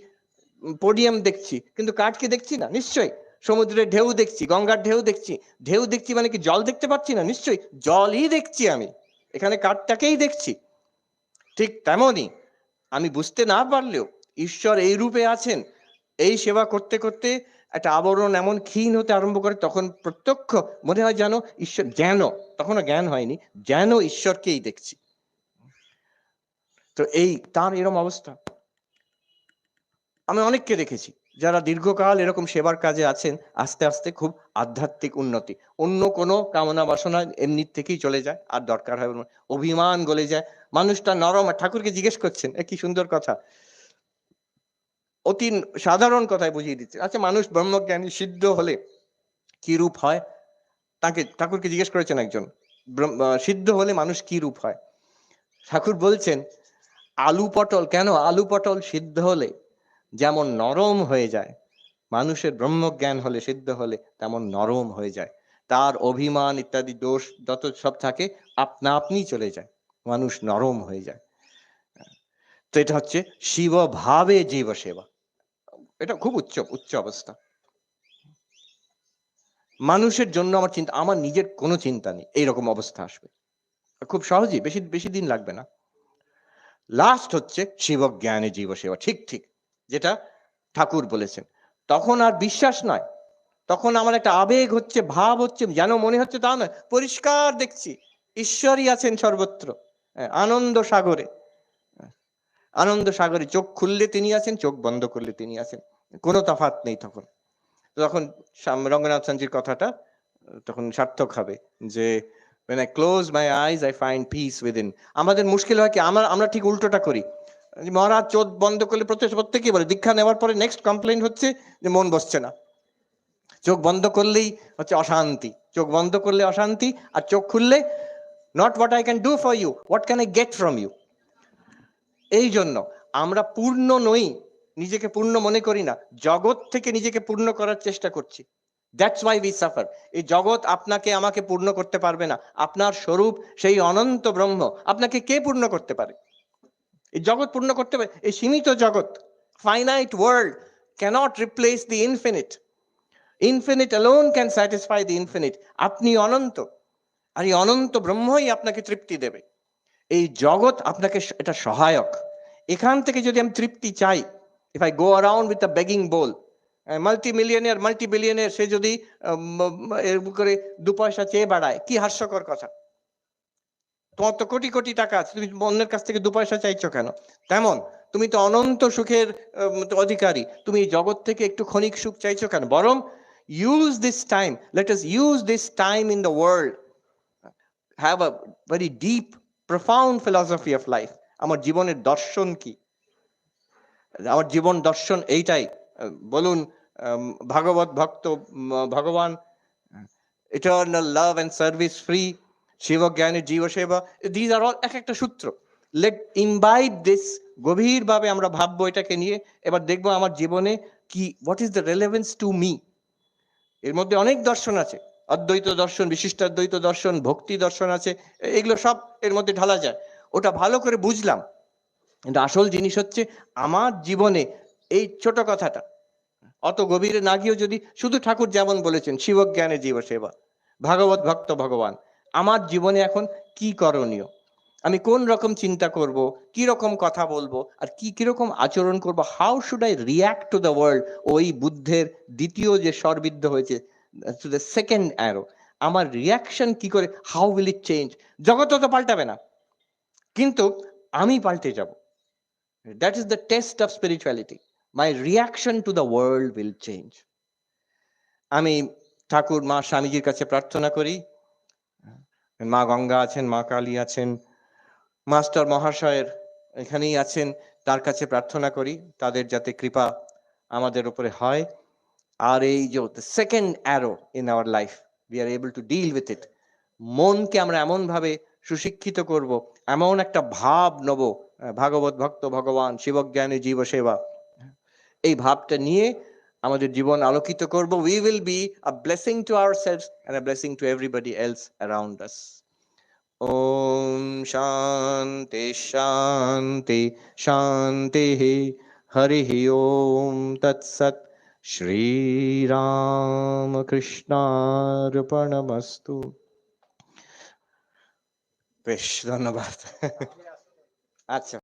পোডিয়াম দেখছি, কিন্তু কাঠকে দেখছি না নিশ্চয়ই, সমুদ্রের ঢেউ দেখছি, গঙ্গার ঢেউ দেখছি মানে কি জল দেখতে পাচ্ছি না, নিশ্চয়ই জলই দেখছি আমি, এখানে কাঠটাকেই দেখছি। ঠিক তেমনই আমি বুঝতে না পারলেও ঈশ্বর এই রূপে আছেন, এই সেবা করতে করতে একটা আবরণ এমন ক্ষীণ হতে আরম্ভ করে, তখন প্রত্যক্ষ মনে হয় যেন ঈশ্বর, যেন তখনও জ্ঞান হয়নি, যেন ঈশ্বরকেই দেখছি। তো এই তার এরকম অবস্থা আমি অনেককে দেখেছি যারা দীর্ঘকাল এরকম সেবার কাজে আছেন, আস্তে আস্তে খুব আধ্যাত্মিক উন্নতি, অন্য কোনো কামনা বাসনা এমনি থেকেই চলে যায়, আর দরকার হয় অভিমান গলে যায়, মানুষটা নরম। ঠাকুরকে জিজ্ঞেস করছেন, কি সুন্দর কথা, অতি সাধারণ কথায় বুঝিয়ে দিচ্ছে। আচ্ছা মানুষ ব্রহ্মজ্ঞানী সিদ্ধ হলে কি রূপ হয়, তাকে ঠাকুরকে জিজ্ঞেস করেছেন একজন, সিদ্ধ হলে মানুষ কি রূপ হয়। ঠাকুর বলছেন আলু পটল সিদ্ধ হলে যেমন নরম হয়ে যায়, মানুষের ব্রহ্মজ্ঞান হলে, সিদ্ধ হলে তেমন নরম হয়ে যায়, তার অভিমান ইত্যাদি দোষ যত সব থাকে আপনা আপনি চলে যায়, মানুষ নরম হয়ে যায়। তো এটা হচ্ছে শিব ভাবে জীব সেবা, এটা খুব উচ্চ উচ্চ অবস্থা। মানুষের জন্য আমার চিন্তা, আমার নিজের কোনো চিন্তা নেই, এইরকম অবস্থা আসবে খুব সহজেই, বেশি বেশি দিন লাগবে না। লাস্ট হচ্ছে শিব জ্ঞানে জীব সেবা, ঠিক ঠিক যেটা ঠাকুর বলেছেন। তখন আর বিশ্বাস নয়, তখন আমার একটা আবেগ হচ্ছে, ভাব হচ্ছে, যেন মনে হচ্ছে তা নয়, পরিষ্কার দেখছি ঈশ্বরই আছেন সর্বত্র, আনন্দ সাগরে, আনন্দ সাগরে চোখ খুললে তিনি আছেন, চোখ বন্ধ করলে তিনি আছেন, কোনো তফাৎ নেই তখন। তখন রঙ্গনাথ সানজির কথাটা তখন সার্থক হবে যে when I close my eyes I find peace within। আমাদের মুশকিল হয় কি, আমরা ঠিক উল্টোটা করি। মহারাজ চোখ বন্ধ করলে প্রত্যেকেই বলে, দীক্ষা নেওয়ার পরে নেক্সট কমপ্লেইন হচ্ছে যে মন বসছে না, চোখ বন্ধ করলেই হচ্ছে অশান্তি, চোখ বন্ধ করলে অশান্তি, আর চোখ খুললে not what I can do for you, what can I get from you। এই জন্য আমরা পূর্ণ নই, নিজেকে পূর্ণ মনে করি না, জগৎ থেকে নিজেকে পূর্ণ করার চেষ্টা করছি। That's why we suffer. এই জগৎ আপনাকে আমাকে পূর্ণ করতে পারবে না, আপনার স্বরূপ সেই অনন্ত ব্রহ্ম, আপনাকে কে পূর্ণ করতে পারে? এই জগৎ পূর্ণ করতে পারে? এই সীমিত জগৎ, finite world cannot replace the infinite. Infinite alone can satisfy the infinite. আপনি অনন্ত, আর এই অনন্ত ব্রহ্মই আপনাকে তৃপ্তি দেবে। এই জগৎ আপনাকে এটা সহায়ক। এখান থেকে যদি আমি তৃপ্তি চাই, if I go around with a begging bowl, multimillionaire multibillionaire সে যদি এরকম করে 2 পয়সা চেয়ে বেড়ায়, কি হাস্যকর কথা। তোমার তো কোটি কোটি টাকা আছে, তুমি অন্যের কাছ থেকে 2 পয়সা চাইছো কেন? তেমন তুমি তো অনন্ত সুখের অধিকারী, তুমি এই জগৎ থেকে একটু ক্ষণিক সুখ চাইছো কেন? বরং use this time, let us use this time in the world, have a very deep profound philosophy of life. আমার জীবনের দর্শন কি? আমার জীবন দর্শন এইটাই। বলুন ভাগবত ভক্ত ভগবান, eternal love and service free, Shiva জ্ঞানী জীব সেবা, দিস আর অল এক একটা সূত্র। লেট ইমবাইব দিস, গভীরভাবে আমরা ভাববো এটাকে নিয়ে, এবার দেখবো আমার জীবনে কি, what is the relevance to me. এর মধ্যে অনেক দর্শন আছে, অদ্বৈত দর্শন, বিশিষ্টাদ্বৈত দর্শন, ভক্তি দর্শন আছে, এগুলো সব এর মধ্যে ঢালা যায়। ওটা ভালো করে বুঝলাম, কিন্তু আসল জিনিস হচ্ছে আমার জীবনে এই ছোট কথাটা, অত গভীরে না গিয়েও যদি শুধু ঠাকুর যেমন বলেছেন শিব জ্ঞানে জীব সেবা, ভাগবত ভক্ত ভগবান, আমার জীবনে এখন কি করণীয়, আমি কোন রকম চিন্তা করব, কি রকম কথা বলবো, আর কিরকম আচরণ করব, how should I react to the world. ওই বুদ্ধের দ্বিতীয় যে স্বরবিদ্ধ হয়েছে, টু দ্য সেকেন্ড অ্যারো, আমার রিয়াকশন কি করে, হাউ উইল ইট চেঞ্জ। জগৎ তো পাল্টাবে না, কিন্তু আমি পাল্টে যাব। That is the test of spirituality. My reaction to the world will change. আমি ঠাকুর মা স্বামীজির কাছে প্রার্থনা করি, মা গঙ্গা আছেন, মা কালী আছেন, মাস্টার মহাশয়ের এখানেই আছেন, তার কাছে প্রার্থনা করি তাদের যাতে কৃপা আমাদের উপরে হয়। আর এই যে second arrow in our life, we are able to deal with it. মনকে আমরা এমন ভাবে সুশিক্ষিত করব, এমন একটা ভাব নেব, ভাগবত ভক্ত ভগবান, শিবজ্ঞানী জীব সেবা, এই ভাবটা নিয়ে আমাদের জীবন আলোকিত করব। We will be a blessing to ourselves and a blessing to everybody else around us. Om शांति शांति शांति। हरि ओम तत्सत्। श्री राम कृष्णार्पणमस्तु। বেশ ধন্যবাদ। আচ্ছা।